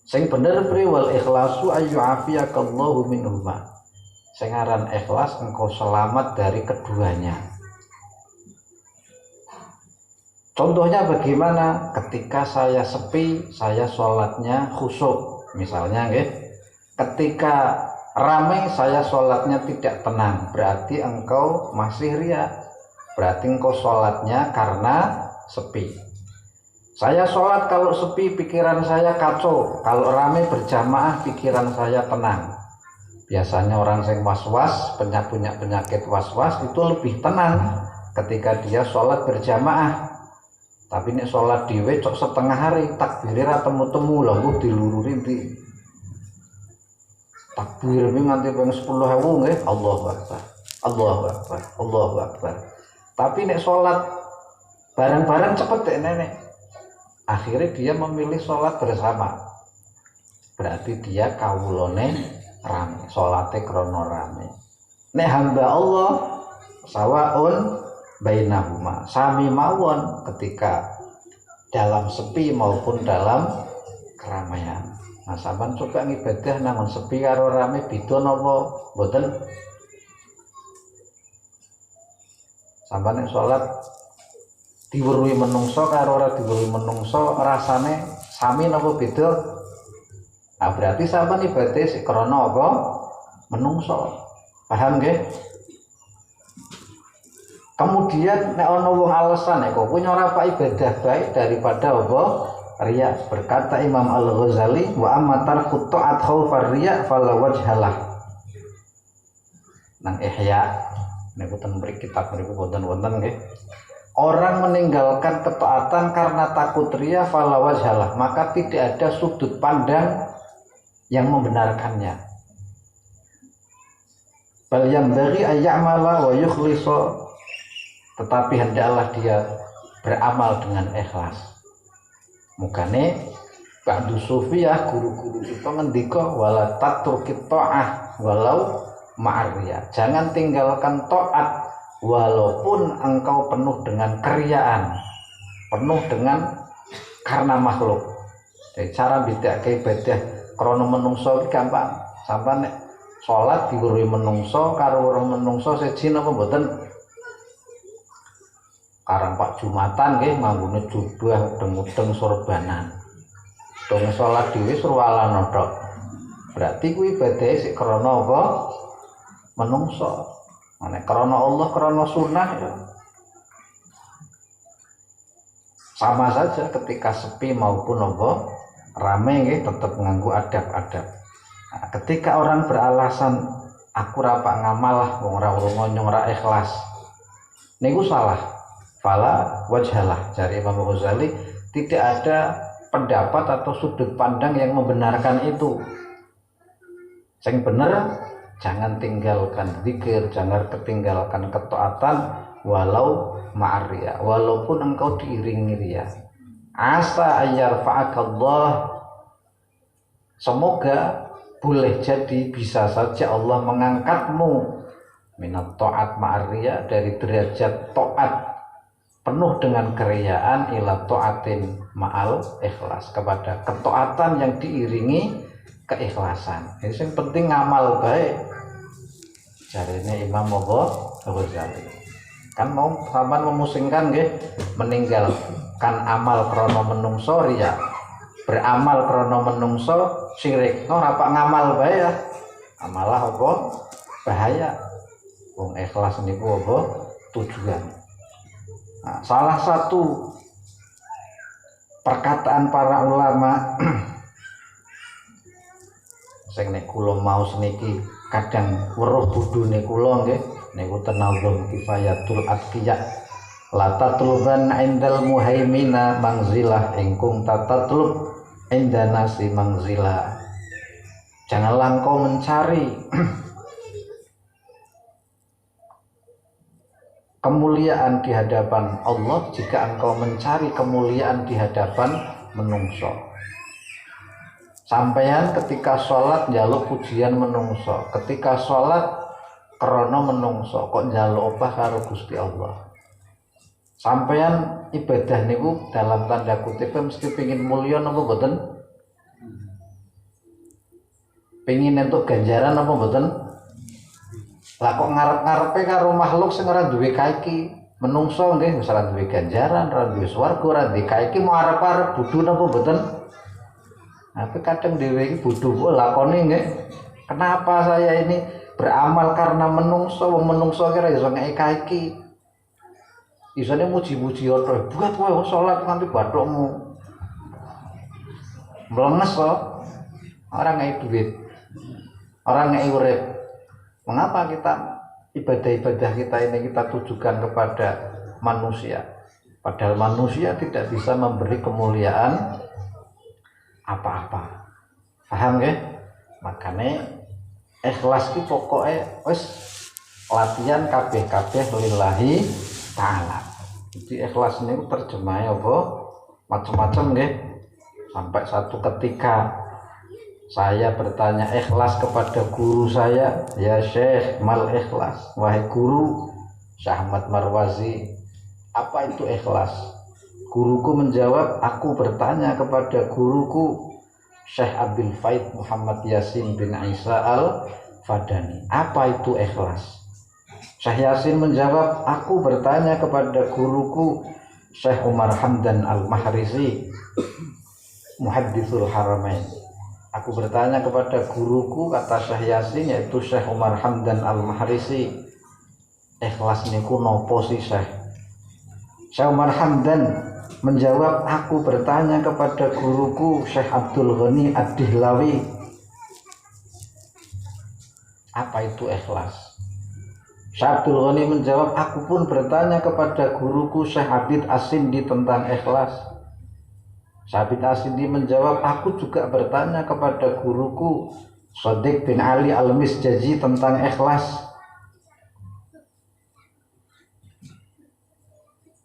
Sing bener pri wal ikhlasu ayyu'afiyakallahu minhuma. Sing aran ikhlas engkau selamat dari keduanya. Contohnya bagaimana? Ketika saya sepi, saya sholatnya khusyuk. Misalnya nggih, ketika ramai saya sholatnya tidak tenang, berarti engkau masih riya. Berarti engkau sholatnya karena sepi. Saya sholat kalau sepi pikiran saya kacau, kalau ramai berjamaah pikiran saya tenang. Biasanya orang yang was-was, punya penyakit was-was itu lebih tenang ketika dia sholat berjamaah. Tapi nek sholat dhewe cok setengah hari takbir ra temu-temu lho mbuh dilururi ndi. Takbir iki nganti ping 10.000 nggih, Allahu Akbar. Allahu Akbar. Allahu Akbar. Tapi nek sholat bareng-bareng cepet dek nenek. Akhirnya dia memilih sholat bersama. Berarti dia kawulane rame, salate krana rame. Nek hamba Allah sawaun bainahuma, sami mawon ketika dalam sepi maupun dalam keramaian. Nah, sampean coba ngibadah nang sepi karo rame beda napa mboten? Sampeyan nek salat diweruhi menungso karo ora diweruhi menungso rasane sami napa beda? Nah, berarti sampeyan ibadah sik krana apa? Menungso. Paham nggih? Kemudian nek ana wong alasan kok kuwi ora pak ibadah baik daripada apa? Riya. Berkata Imam Al-Ghazali, wa amma tarku ta'at khaufar riya fala wajhalah. Nang Ihya niku ten mriki kitab niku wonten-wonten nggih. Orang meninggalkan ketaatan karena takut riya fala wajhalah, maka tidak ada sudut pandang yang membenarkannya. Bal yambaghi ayya'mala wa yukhlisa, tetapi hendaklah dia beramal dengan ikhlas. Mukane ba'du sufiyah guru-guru kita ngendika wala tatrukit ta'ah walau ma'riya. Jangan tinggalkan taat walaupun engkau penuh dengan keriaan, penuh dengan karena makhluk. Jadi cara bedake ibadah krana menungso iki gampang. Sampeyan nek salat diweruhi menungso karo ora menungso seji napa mboten? Karang Pak Jumatan nggih manggone jubah udeng-udeng sorbanan. Dong salat dhewe surwalan tok. Berarti kuwi ibadahe sik krana apa? Menungso. Nek krana Allah, krana sunnah ya sama saja ketika sepi maupun apa rame nggih tetep nganggo adab-adab. Nah, ketika orang beralasan aku ora pak ngamal lah wong ora nyong ora ikhlas. Niku salah. Fala wajhalah, dari Imam Ghazali tidak ada pendapat atau sudut pandang yang membenarkan itu. Yang benar jangan tinggalkan zikir, jangan ketinggalkan ketaatan walau ma'riya, walaupun engkau diiringi riya. Asa ayyarfa'akallah, semoga boleh jadi bisa saja Allah mengangkatmu minat ta'at ma'riya, dari derajat ta'at penuh dengan keriaan ila ta'atin ma'al ikhlas, kepada ketaatan yang diiringi keikhlasan. Jadi yang penting ngamal baik. Jarine Imam Ghazali. Kan mau sampean memusingkan nggih, meninggalkan amal krana menungso riya, beramal krana menungso syirik. Ora pak ngamal bae ya. Amalah apa? Bahaya. Wong ikhlas niku apa? Tujuan. Nah, salah satu perkataan para ulama sing nek kula mau seniki kadang weruh budune kula nggih niku Tanawwum Kifayatul Atqiya, la tatluban indal muhaimina manzilah ingkung tatatlub indanasi manzilah. Janganlah engkau mencari kemuliaan di hadapan Allah jika engkau mencari kemuliaan di hadapan menungso. Sampeyan ketika sholat njaluk pujian menungso, ketika sholat krana menungso kok njaluk opah karo Gusti Allah. Sampeyan ibadah niku dalam tanda kutip mesti pengin mulya napa mboten? Pengin entuk ganjaran apa mboten? Lah kok ngarep-ngarepe karo makhluk sing ora duwe kaiki. Menungso nggih wis ora duwe ganjaran, ora duwe swarga, ora duwe kaiki, mau arep-arep bodho napa mboten? Tapi kadang dhewe iki bodho kok lakone nggih. Kenapa saya ini beramal karena menungso, wong menungso kira iso ngeki kaiki. Isane muji-muji ora buat kowe salat nganti bathukmu. Mlenges kok. Ora ngeki duit. Ora ngeki urip. Mengapa kita ibadah-ibadah kita ini kita tujukan kepada manusia? Padahal manusia tidak bisa memberi kemuliaan apa-apa. Paham nggih? Makane ikhlas ki pokoke wis latihan kabeh-kabeh lillahi taala. Jadi ikhlas niku terjemahe apa? Macam-macam nggih. Sampai satu ketika Saya bertanya ikhlas kepada guru saya, ya Syekh, mal ikhlas, wahai guru Syekh Ahmad Marwazi, apa itu ikhlas? Guruku menjawab, aku bertanya kepada guruku Syekh Abil Faid Muhammad Yasin bin Isa Al-Fadani, apa itu ikhlas? Syekh Yasin menjawab, aku bertanya kepada guruku Syekh Umar Hamdan Al-Mahrisi Muhadditsul Haramain. Aku bertanya kepada guruku, kata Syekh Yasin, yaitu Syekh Umar Hamdan Al-Mahrisi, ikhlas niku nopo sih Syekh? Syekh Umar Hamdan menjawab, aku bertanya kepada guruku Syekh Abdul Ghani Ad-Dihlawi, apa itu ikhlas? Syekh Abdul Ghani menjawab, aku pun bertanya kepada guruku Syekh Abid Asindi tentang ikhlas. Syekh Abid Asindi menjawab, aku juga bertanya kepada guruku Shadiq bin Ali Al-Misjazi tentang ikhlas.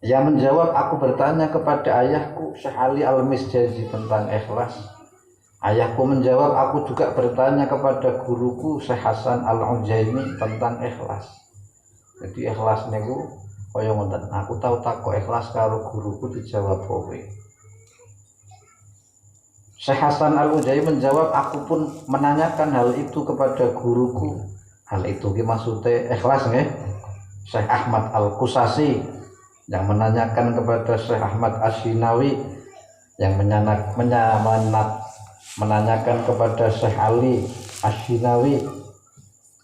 Ia menjawab, aku bertanya kepada ayahku Syekh Ali Al-Misjazi tentang ikhlas. Ayahku menjawab, aku juga bertanya kepada guruku Syekh Hasan Al-Ujaimi tentang ikhlas. Jadi ikhlas niku kaya ngoten. Aku tahu takok ikhlas karo guruku dijawab kowe. Syekh Hasan Al-Ujaimi menjawab, aku pun menanyakan hal itu kepada guruku. Hal itu ki maksude ikhlas nggih. Syekh Ahmad Al-Qusasi yang menanyakan kepada Syekh Ahmad Asyinawi, yang menanyakan kepada Syekh Ali Asyinawi.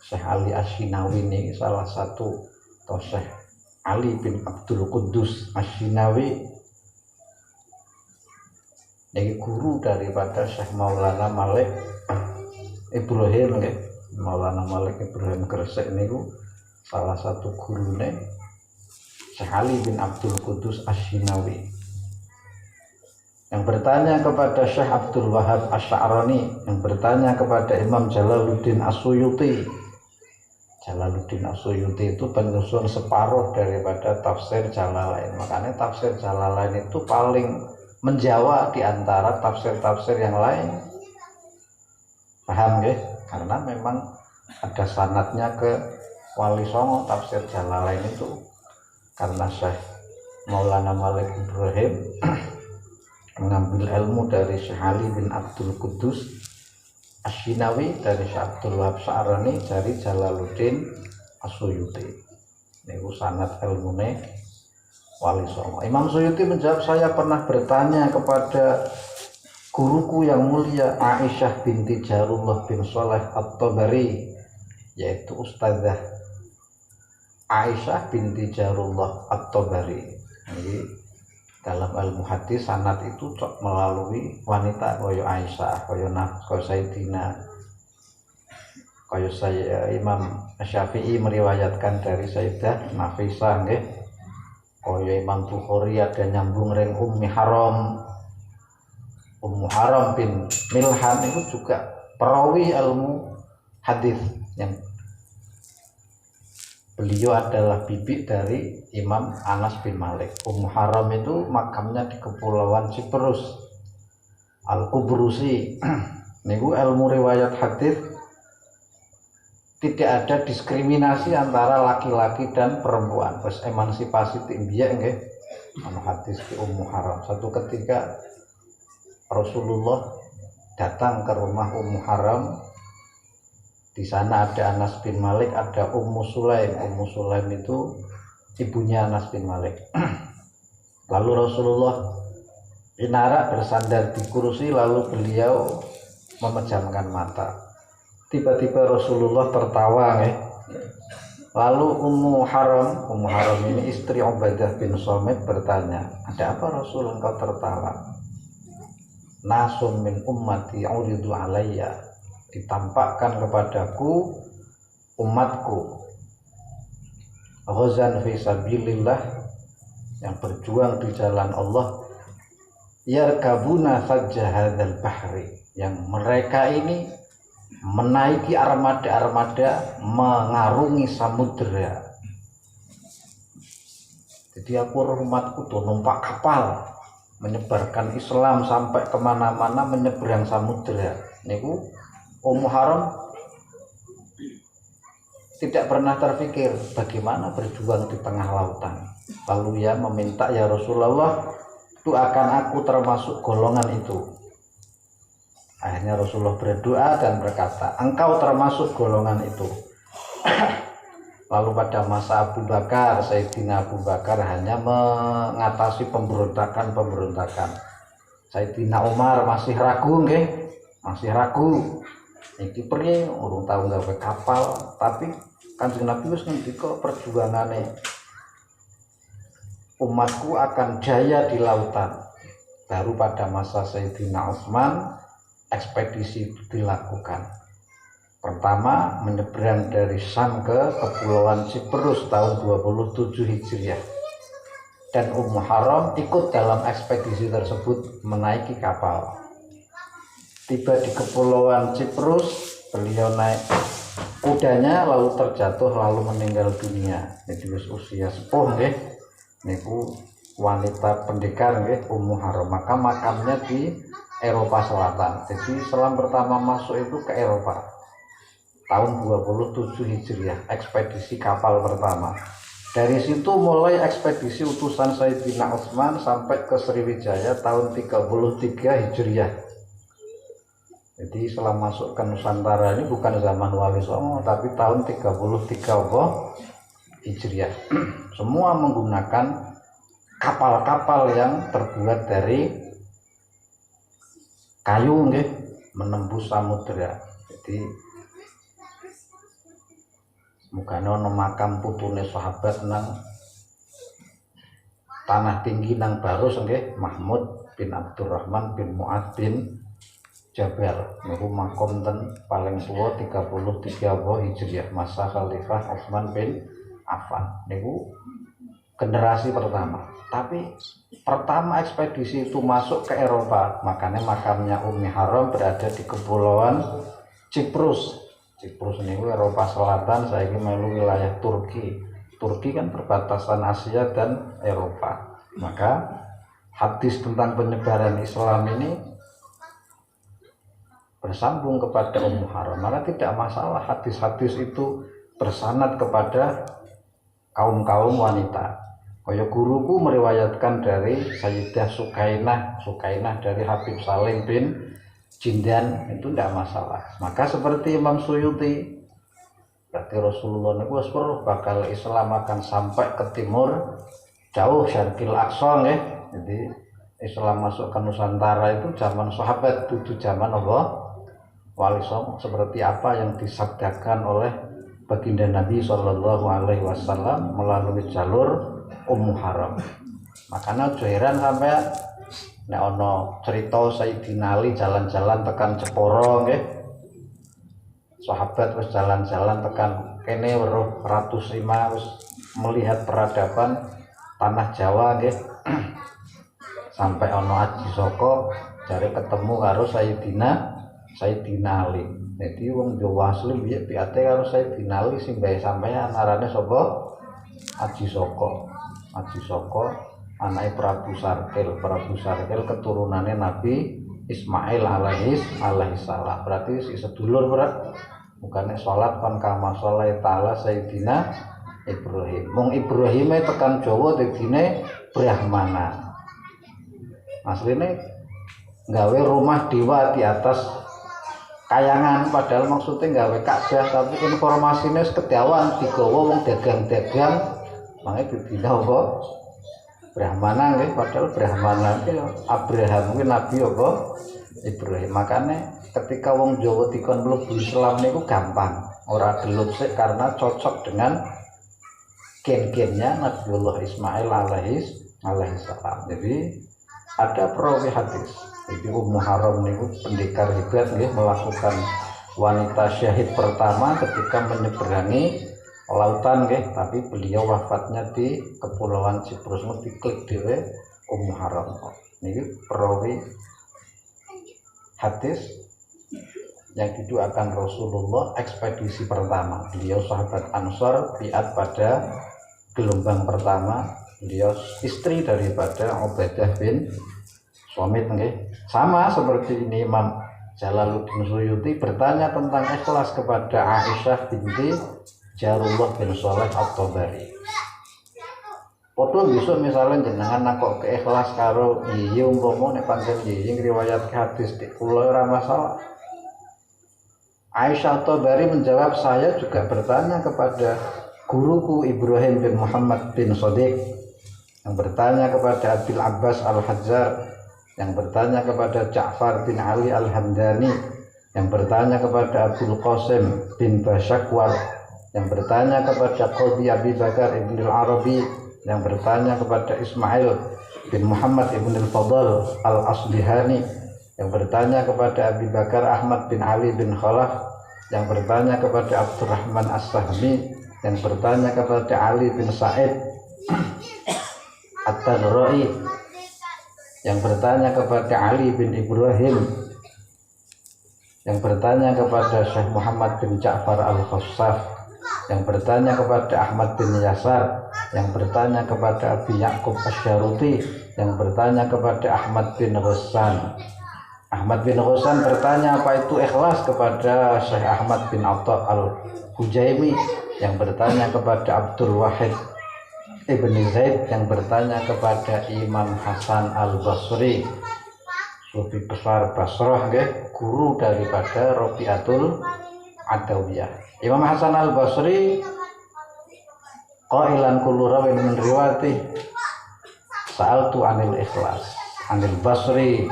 Syekh Ali Asyinawi ini salah satu, atau Syekh Ali bin Abdul Quddus Asyinawi, ini guru daripada Syekh Maulana Malik Ibrahim, Maulana Malik Ibrahim Gresik niku salah satu gurune Syekh Ali bin Abdul Quddus Asyinawi. Yang bertanya kepada Syekh Abdul Wahab Asy'arani, yang bertanya kepada Imam Jalaluddin As-Suyuti. Jalaluddin As-Suyuti itu penyusun separuh daripada tafsir Jalalain. Makanya tafsir Jalalain itu paling menjawa di antara tafsir-tafsir yang lain. Paham ya? Karena memang ada sanadnya ke Wali Songo tafsir Jalalain itu. Karena Syekh Maulana Malik Ibrahim mengambil ilmu dari Syekh Ali bin Abdul Quddus Asyinawi, dari Syekh Abdul Wahab Asy'arani, dari Jalaluddin As-Suyuti. Ini sanad ilmune Wali Songo. Imam Suyuti menjawab, saya pernah bertanya kepada guruku yang mulia Aisyah binti Jarullah bin Shalih At-Tabari, yaitu Ustadzah Aisyah binti Jarullah At-Tabari. Jadi dalam ilmu hadis sanad itu melalui wanita kaya Aisyah, kaya Sayyidina, kaya saya Imam Syafi'i meriwayatkan dari Sayyidah Nafisah nggih. Kaya Imam Bukhari ada nyambung ring Ummu Haram bin Milhan, itu juga perawi ilmu hadis yang beliau adalah bibi dari Imam Anas bin Malik. Ummu Haram itu makamnya di Kepulauan Siprus, Al-Kubrusi. Niku ilmu riwayat hadis tidak ada diskriminasi antara laki-laki dan perempuan. Terus emansipasi timbiya nggih. Ana hadis di Ummu Haram. Satu ketika Rasulullah datang ke rumah Ummu Haram. Di sana ada Anas bin Malik, ada Ummu Sulaim. Ummu Sulaim itu ibunya Anas bin Malik. Lalu Rasulullah inarak bersandar di kursi, lalu beliau memejamkan mata. Tiba-tiba Rasulullah tertawa. Lalu Ummu Haram ini istri Ubadah bin Somit bertanya, ada apa Rasul engkau tertawa? Nasun min ummati uridu alayya, ditampakkan kepadaku umatku ghazan fi sabilillah, yang berjuang di jalan Allah, yarkabuna fajja hadzal bahri, yang mereka ini menaiki armada-armada mengarungi samudera. Jadi aku umatku tuh numpak kapal menyebarkan Islam sampai kemana-mana, menyeberang samudera. Niku Ummu Haram tidak pernah terpikir bagaimana berjuang di tengah lautan. Lalu ia meminta, ya Rasulullah, doakan aku termasuk golongan itu. Akhirnya Rasulullah berdoa dan berkata, engkau termasuk golongan itu. Lalu pada masa Abu Bakar, Sayyidina Abu Bakar hanya mengatasi pemberontakan. Sayyidina Umar masih ragu nggih, masih ragu. Iki priye urung tau gawe kapal, tapi Kanjeng Nabi wis ngendika perjuangane umatku akan jaya di lautan. Baru pada masa Sayyidina Utsman ekspedisi itu dilakukan. Pertama menyeberang dari Syam ke Kepulauan Siprus tahun 27 Hijriah. Dan Ummu Haram ikut dalam ekspedisi tersebut menaiki kapal. Tiba di Kepulauan Siprus, beliau naik kudanya lalu terjatuh lalu meninggal dunia. Jadi usia sepuh nggih. Niku wanita pendekar nggih Ummu Haram. Maka makamnya di Eropa Selatan. Jadi Islam pertama masuk itu ke Eropa. Tahun 27 Hijriah, ekspedisi kapal pertama. Dari situ mulai ekspedisi utusan Sayyidina Utsman sampai ke Sriwijaya tahun 33 Hijriah. Jadi setelah masuk ke Nusantara ini bukan zaman Wali Songo, tapi tahun 33 Hijriah. Semua menggunakan kapal-kapal yang terbuat dari kayu nggih, menembus samudera. Jadi mugane ana makam putune sahabat nang Tanah Tinggi nang Barus nggih, Mahmud bin Abdurrahman bin Mu'ad bin Jabal. Niku makom ten paling tua 33 Hijriah, masa Khalifah Utsman bin Affan. Niku generasi pertama. Tapi pertama ekspedisi itu masuk ke Eropa, makanya makamnya Ummi Haram berada di Kepulauan Siprus. Siprus ini Eropa Selatan, saya ini melu wilayah Turki. Turki kan perbatasan Asia dan Eropa. Maka hadis tentang penyebaran Islam ini bersambung kepada Ummu Haram. Maka tidak masalah hadis-hadis itu bersanad kepada kaum-kaum wanita. Kaya guruku meriwayatkan dari Sayyidah Sukainah dari Habib Salim bin Jindan, itu tidak masalah. Maka seperti Imam Suyuti, berarti Rasulullah itu weruh bakal Islam akan sampai ke timur jauh, Syarqil Aqsa nggih. Jadi Islam masuk ke Nusantara itu zaman sahabat, itu zaman apa? Wali Songo, seperti apa yang disabdakan oleh baginda Nabi SAW melalui jalur Ummu Haram. Makanya aja heran sampai nek ana cerita Sayyidina Ali jalan-jalan tekan Jepara nggih. Sahabat wis jalan-jalan tekan kene weruh ratus lima wis melihat peradaban tanah Jawa nggih. Sampai ana Aji Saka jare ketemu karo Sayyidina Ali. Jadi wong Jawa asli piye piate karo Sayyidina Ali sing bae sampeyan arane sapa? Aji Saka. Aji Saka anake Prabu Sarkil keturunannya Nabi Ismail alaihi salam. Berarti si sedulur berat. Bukannya sholat kon kama sholai ta'ala Sayyidina Ibrahim. Mung Ibrahime tekan Jawa dadine Brahmana. Asline gawe rumah dewa di atas kayangan, padahal maksudnya gawe Ka'bah, tapi informasinya sekedawan digawa wong dagang-dagang. Makanya dibina apa? Brahmana nggih, padahal Brahmana itu Abraham kuwi nabi apa? Ibrahim. Makanya ketika wong Jawa dikon mlebu Islam niku gampang, ora gelut sik karena cocok dengan gen-gennya Nabiullah Ismail alaihi salam. Jadi ada perawi hadis. Jadi Ummu Haram niku pendekar hebat nggih, melakukan wanita syahid pertama ketika menyeberangi lautan nggih, tapi beliau wafatnya di Kepulauan Siprus. Mesti klik dhewe Ummu Haram. Niki perawi hadis yang didoakan Rasulullah ekspedisi pertama. Beliau sahabat Ansor, biat pada gelombang pertama. Beliau istri daripada Ubadah bin Suami nggih. Sama seperti ini Imam Jalaluddin Suyuti bertanya tentang ikhlas kepada Aisyah binti Jarullah bin Shalih At-Tabari. Padha bisa misalnya jenengan nakok keikhlas karo iya umpama nek pancen iya riwayat hadis dik kula ora masalah. Aisyah At-Tabari menjawab, saya juga bertanya kepada guruku Ibrahim bin Muhammad bin Shadiq, yang bertanya kepada Abil Abbas Al-Hajjar, yang bertanya kepada Ja'far bin Ali Al-Hamdani, yang bertanya kepada Abdul Qasim bin Basyakwar, yang bertanya kepada Qadhi Abi Bakar ibn al-Arabi, yang bertanya kepada Ismail bin Muhammad ibn al-Fadl al-Aslihani, yang bertanya kepada Abi Bakar Ahmad bin Ali bin Khalaf, yang bertanya kepada Abdurrahman As-Sahmi, yang bertanya kepada Ali bin Sa'id At-Taghra'i, yang bertanya kepada Ali bin Ibrahim, yang bertanya kepada Syekh Muhammad bin Ja'far Al-Khassaf, yang bertanya kepada Ahmad bin Yasar, yang bertanya kepada Abi Ya'qub Asy-Syaruti, yang bertanya kepada Ahmad bin Ghassan. Ahmad bin Ghassan bertanya apa itu ikhlas kepada Syekh Ahmad bin Atta Al-Hujaimi, yang bertanya kepada Abdul Wahid Ibn Zaid, yang bertanya kepada Imam Hasan Al-Basri, sufi besar Basrah, guru daripada Rabi'atul Adawiyah. Imam Hasan Al-Basri qailan kullu rawin min riwayati sa'altu anil ikhlas anil Basri,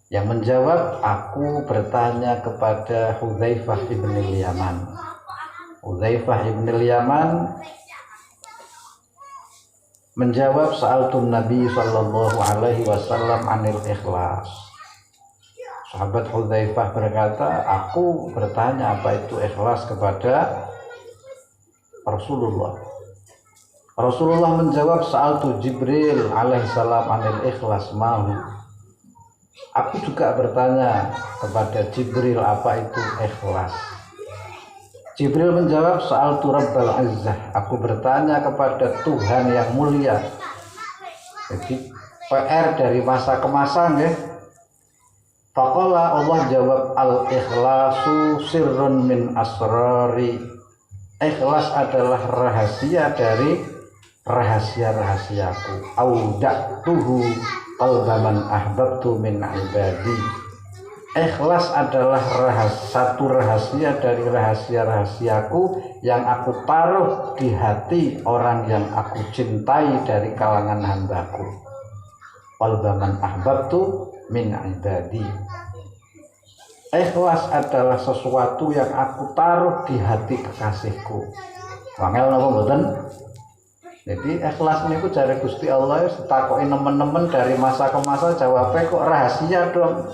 yang menjawab, aku bertanya kepada Hudzaifah ibn al-Yaman. Hudzaifah ibn al-Yaman menjawab, sa'altun Nabi sallallahu alaihi wasallam anil ikhlas. Sahabat Hudzaifah berkata, aku bertanya apa itu ikhlas kepada Rasulullah. Rasulullah menjawab, sa'altu Jibril alaihissalam anil ikhlas mahu. Aku juga bertanya kepada Jibril apa itu ikhlas. Jibril menjawab, sa'altu Rabbal Izzah. Aku bertanya kepada Tuhan yang mulia. Jadi PR dari masa ke masa, Faqala, Allah jawab, al-ikhlasu sirrun min asrari. Ikhlas adalah rahasia dari rahasia-rahasiaku. Auda'tuhu qalbaman ahbabtu min ibadi. Ikhlas adalah satu rahasia dari rahasia-rahasiaku yang aku taruh di hati orang yang aku cintai dari kalangan hambaku. Qalbaman ahbabtu min ibadi. Ikhlas adalah sesuatu yang aku taruh di hati kekasihku. Wangel napa mboten? Jadi ikhlas niku jare Gusti Allah takoki nemen-nemen dari masa ke masa, jawabnya kok rahasia dong.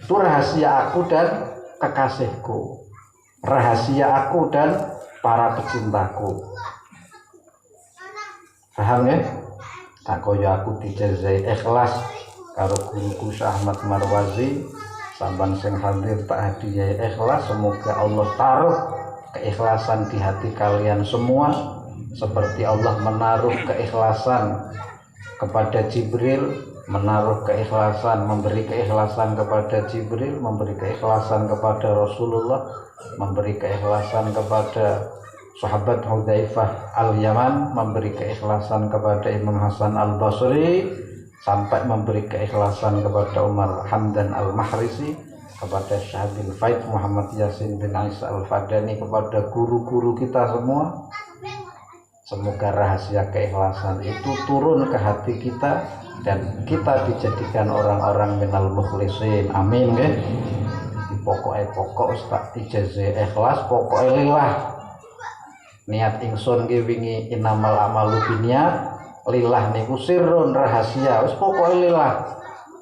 Itu rahasia aku dan kekasihku. Rahasia aku dan para pecintaku. Paham ya? Tak kaya aku dijazai ikhlas karo guruku Ahmad Marwazi, sampean sing hadir tak hadiah ikhlas, semoga Allah taruh keikhlasan di hati kalian semua seperti Allah menaruh keikhlasan kepada Jibril, menaruh keikhlasan, memberi keikhlasan kepada Jibril, memberi keikhlasan kepada Rasulullah, memberi keikhlasan kepada sahabat Hudzaifah Al-Yaman, memberi keikhlasan kepada Imam Hasan Al-Basri, sampai memberi keikhlasan kepada Umar Hamdan Al-Mahrisi, kepada Syahabil Faid Muhammad Yasin bin Isa Al-Fadani, kepada guru-guru kita semua. Semoga rahasia keikhlasan itu turun ke hati kita dan kita dijadikan orang-orang minal mukhlisin. Amin ya. Pokok tak ijazah ikhlas, pokoknya lillah. Niat ingsun ki wingi inamal amalu binniyat, lillah niku sirrun rahasia, wis pokoke lillah.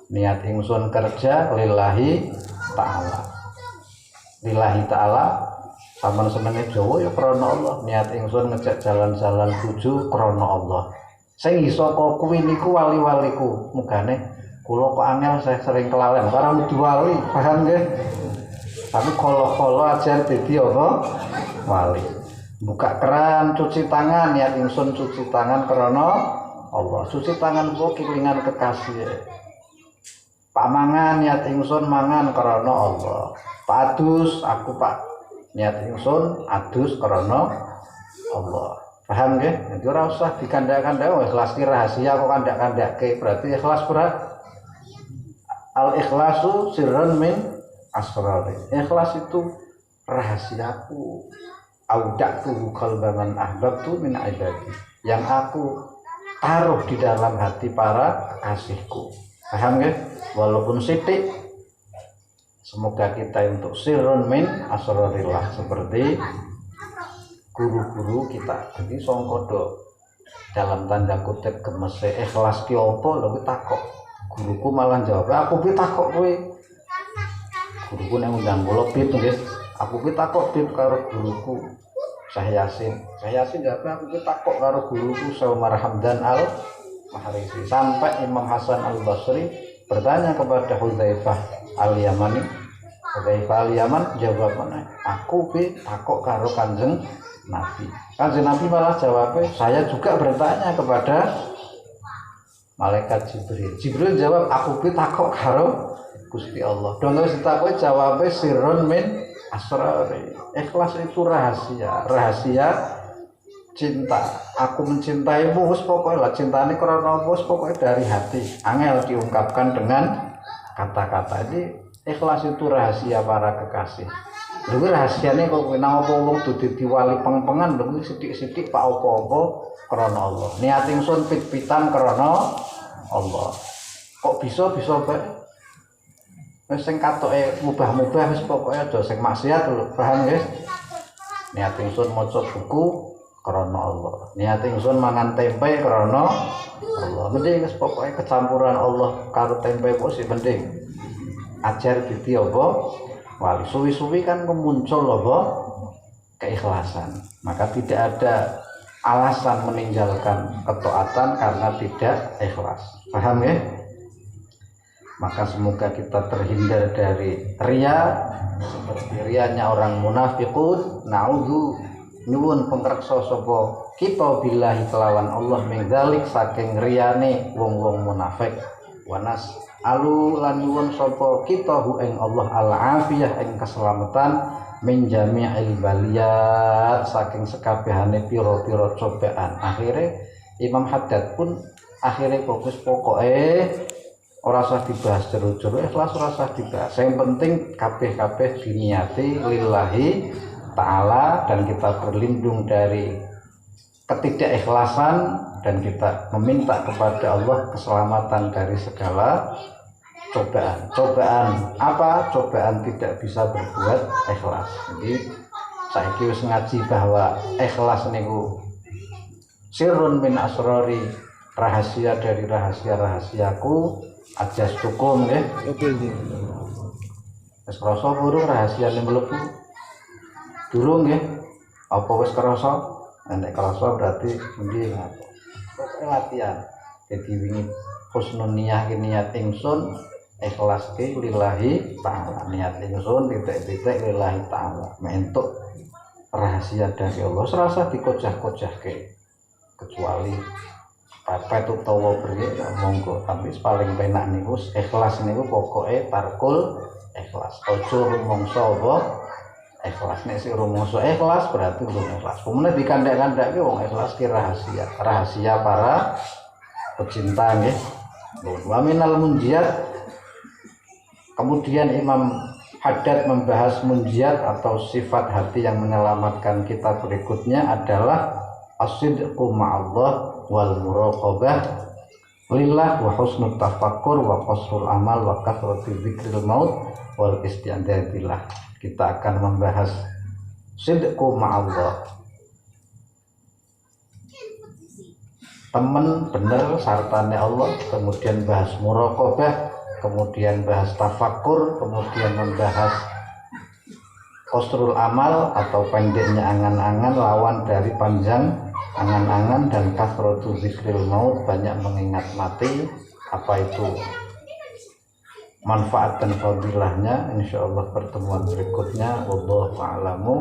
Niat ingsun kerja lillahi ta'ala. Lillahi ta'ala, sampeyan senenge Jawa ya krana Allah. Niat ingsun ngejak jalan-jalan tuju krana Allah. Sing iso kok kuwi niku wali-waliku. Mugane kula kok angel saya sering kelalen para wali, paham nggih? Tapi kala-kala ajar dadi apa? Wali. Buka keran, cuci tangan, niat ingsun cuci tangan karena Allah. Cuci tangan kok kelingan kekasih. Pak mangan niat ingsun mangan karena Allah. Pak adus aku Pak niat ingsun adus karena Allah. Paham nggih? Jadi ora usah dikandak-kandak ikhlas ki rahasia kok kandak-kandake. Berarti ikhlas berat. Al ikhlasu sirrun min asrari. Ikhlas itu rahasiaku. Auda'tu qalban ahbabtu min ibadi. Yang aku taruh di dalam hati para kekasihku. Paham nggih? Walaupun sithik, semoga kita untuk sirrun min asrarillah seperti guru-guru kita. Jadi songkodo dalam tanda kutip gemese ikhlas ki opo lho takok. Guruku malah jawab, aku ki takok kowe. Guruku nek undang kula pit nggih. Aku ki takok pit karo guruku Syekh Yasin. Syekh Yasin jawab aku ki takok karo guruku Syekh Umar Hamdan Al-Mahrisi. Sampai Imam Hasan Al-Basri bertanya kepada Hudzaifah Al-Yamani. Hudzaifah Al-Yaman jawab mana? Aku ki takok karo Kanjeng Nabi. Kanjeng Nabi malah jawabnya, saya juga bertanya kepada malaikat Jibril. Jibril jawab, aku ki takok karo Gusti Allah. Dong wis ditakoki jawabnya sirrun min asrari. Ikhlas itu rahasia, rahasia cinta. Aku mencintaimu wis pokoke lah cintane karena apa wis pokoke dari hati. Angel diungkapkan dengan kata-kata. Jadi ikhlas itu rahasia para kekasih. Lha rahasiane kok nang apa wong dudu diwali peng-pengan lho sithik-sithik pak apa-apa krana Allah. Niat ingsun pit-pitan krana Allah. Kok bisa bae. Wis sing katoke mubah-mubah wis pokoke aja sing maksiat lho, paham nggih? Niat ingsun maca buku krana Allah. Niat ingsun mangan tempe krana Allah. Mending wis pokoke kecampuran Allah karo tempe kok sing penting. Ajar dadi apa? Wali suwi-suwi kan muncul apa? Keikhlasan. Maka tidak ada alasan meninggalkan ketaatan karena tidak ikhlas. Paham ya? Maka semoga kita terhindar dari riya seperti riyanya orang munafiqun. Na'udzu nyuwun pengreksa sapa kita billahi kelawan Allah mingdalik saking riyane wong-wong munafik. Wanas alu lan nyuwun sapa kita hu ing Allah al afiyah ing keselamatan min jami'il baliyat saking sekabehane pira-pira cobaan. Akhire Imam Haddad pun akhire fokus pokoke ora usah dibahas jero-jero ikhlas ora usah dibahas. Yang penting kabeh-kabeh diniati lillahi ta'ala dan kita berlindung dari ketidakikhlasan dan kita meminta kepada Allah keselamatan dari segala cobaan. Cobaan apa? Cobaan tidak bisa berbuat ikhlas. Jadi saiki wis ngaji bahwa ikhlas niku sirrun min asrari, rahasia dari rahasia-rahasiaku. Ajas tukum nggih. Oke nggih. Wis krasa burung rahasiane mlebu. Durung nggih. Apa wis krasa? Nek krasa berarti endi ngopo. Pokoke latihan. Jadi wingi husnul niyah ki niat ingsun ikhlas ki lillahi ta'ala. Niat ingsun titik-titik lillahi ta'ala. Mentuk rahasia dari Allah serasa dikocah-kocahke. Kecuali pepet utawa priye ya monggo, tapi paling penak niku ikhlas niku pokoke tarkul ikhlas. Ojo rumangsa apa ikhlas. Nek sing rumangsa ikhlas berarti belum ikhlas. Pemene dikandak-kandake wong ikhlas ki rahasia. Rahasia para pecinta nggih. Wa minal munjiyat. Kemudian Imam Haddad membahas munjiyat atau sifat hati yang menyelamatkan kita berikutnya adalah as-sidqu ma'allah wal muraqabah lillah wa husnul tafakkur wa qasrul amal wa kathratu dzikril maut wal isti'dadillah. Kita akan membahas sidqu ma'allah, temen bener sartane Allah, kemudian bahas muraqabah, kemudian bahas tafakkur, kemudian membahas qasrul amal atau pendeknya angan-angan, lawan dari panjang angan-angan, dan kathratu dzikril maut, banyak mengingat mati. Apa itu manfaat dan fadilahnya? Insyaallah pertemuan berikutnya. Wallahu a'lamu.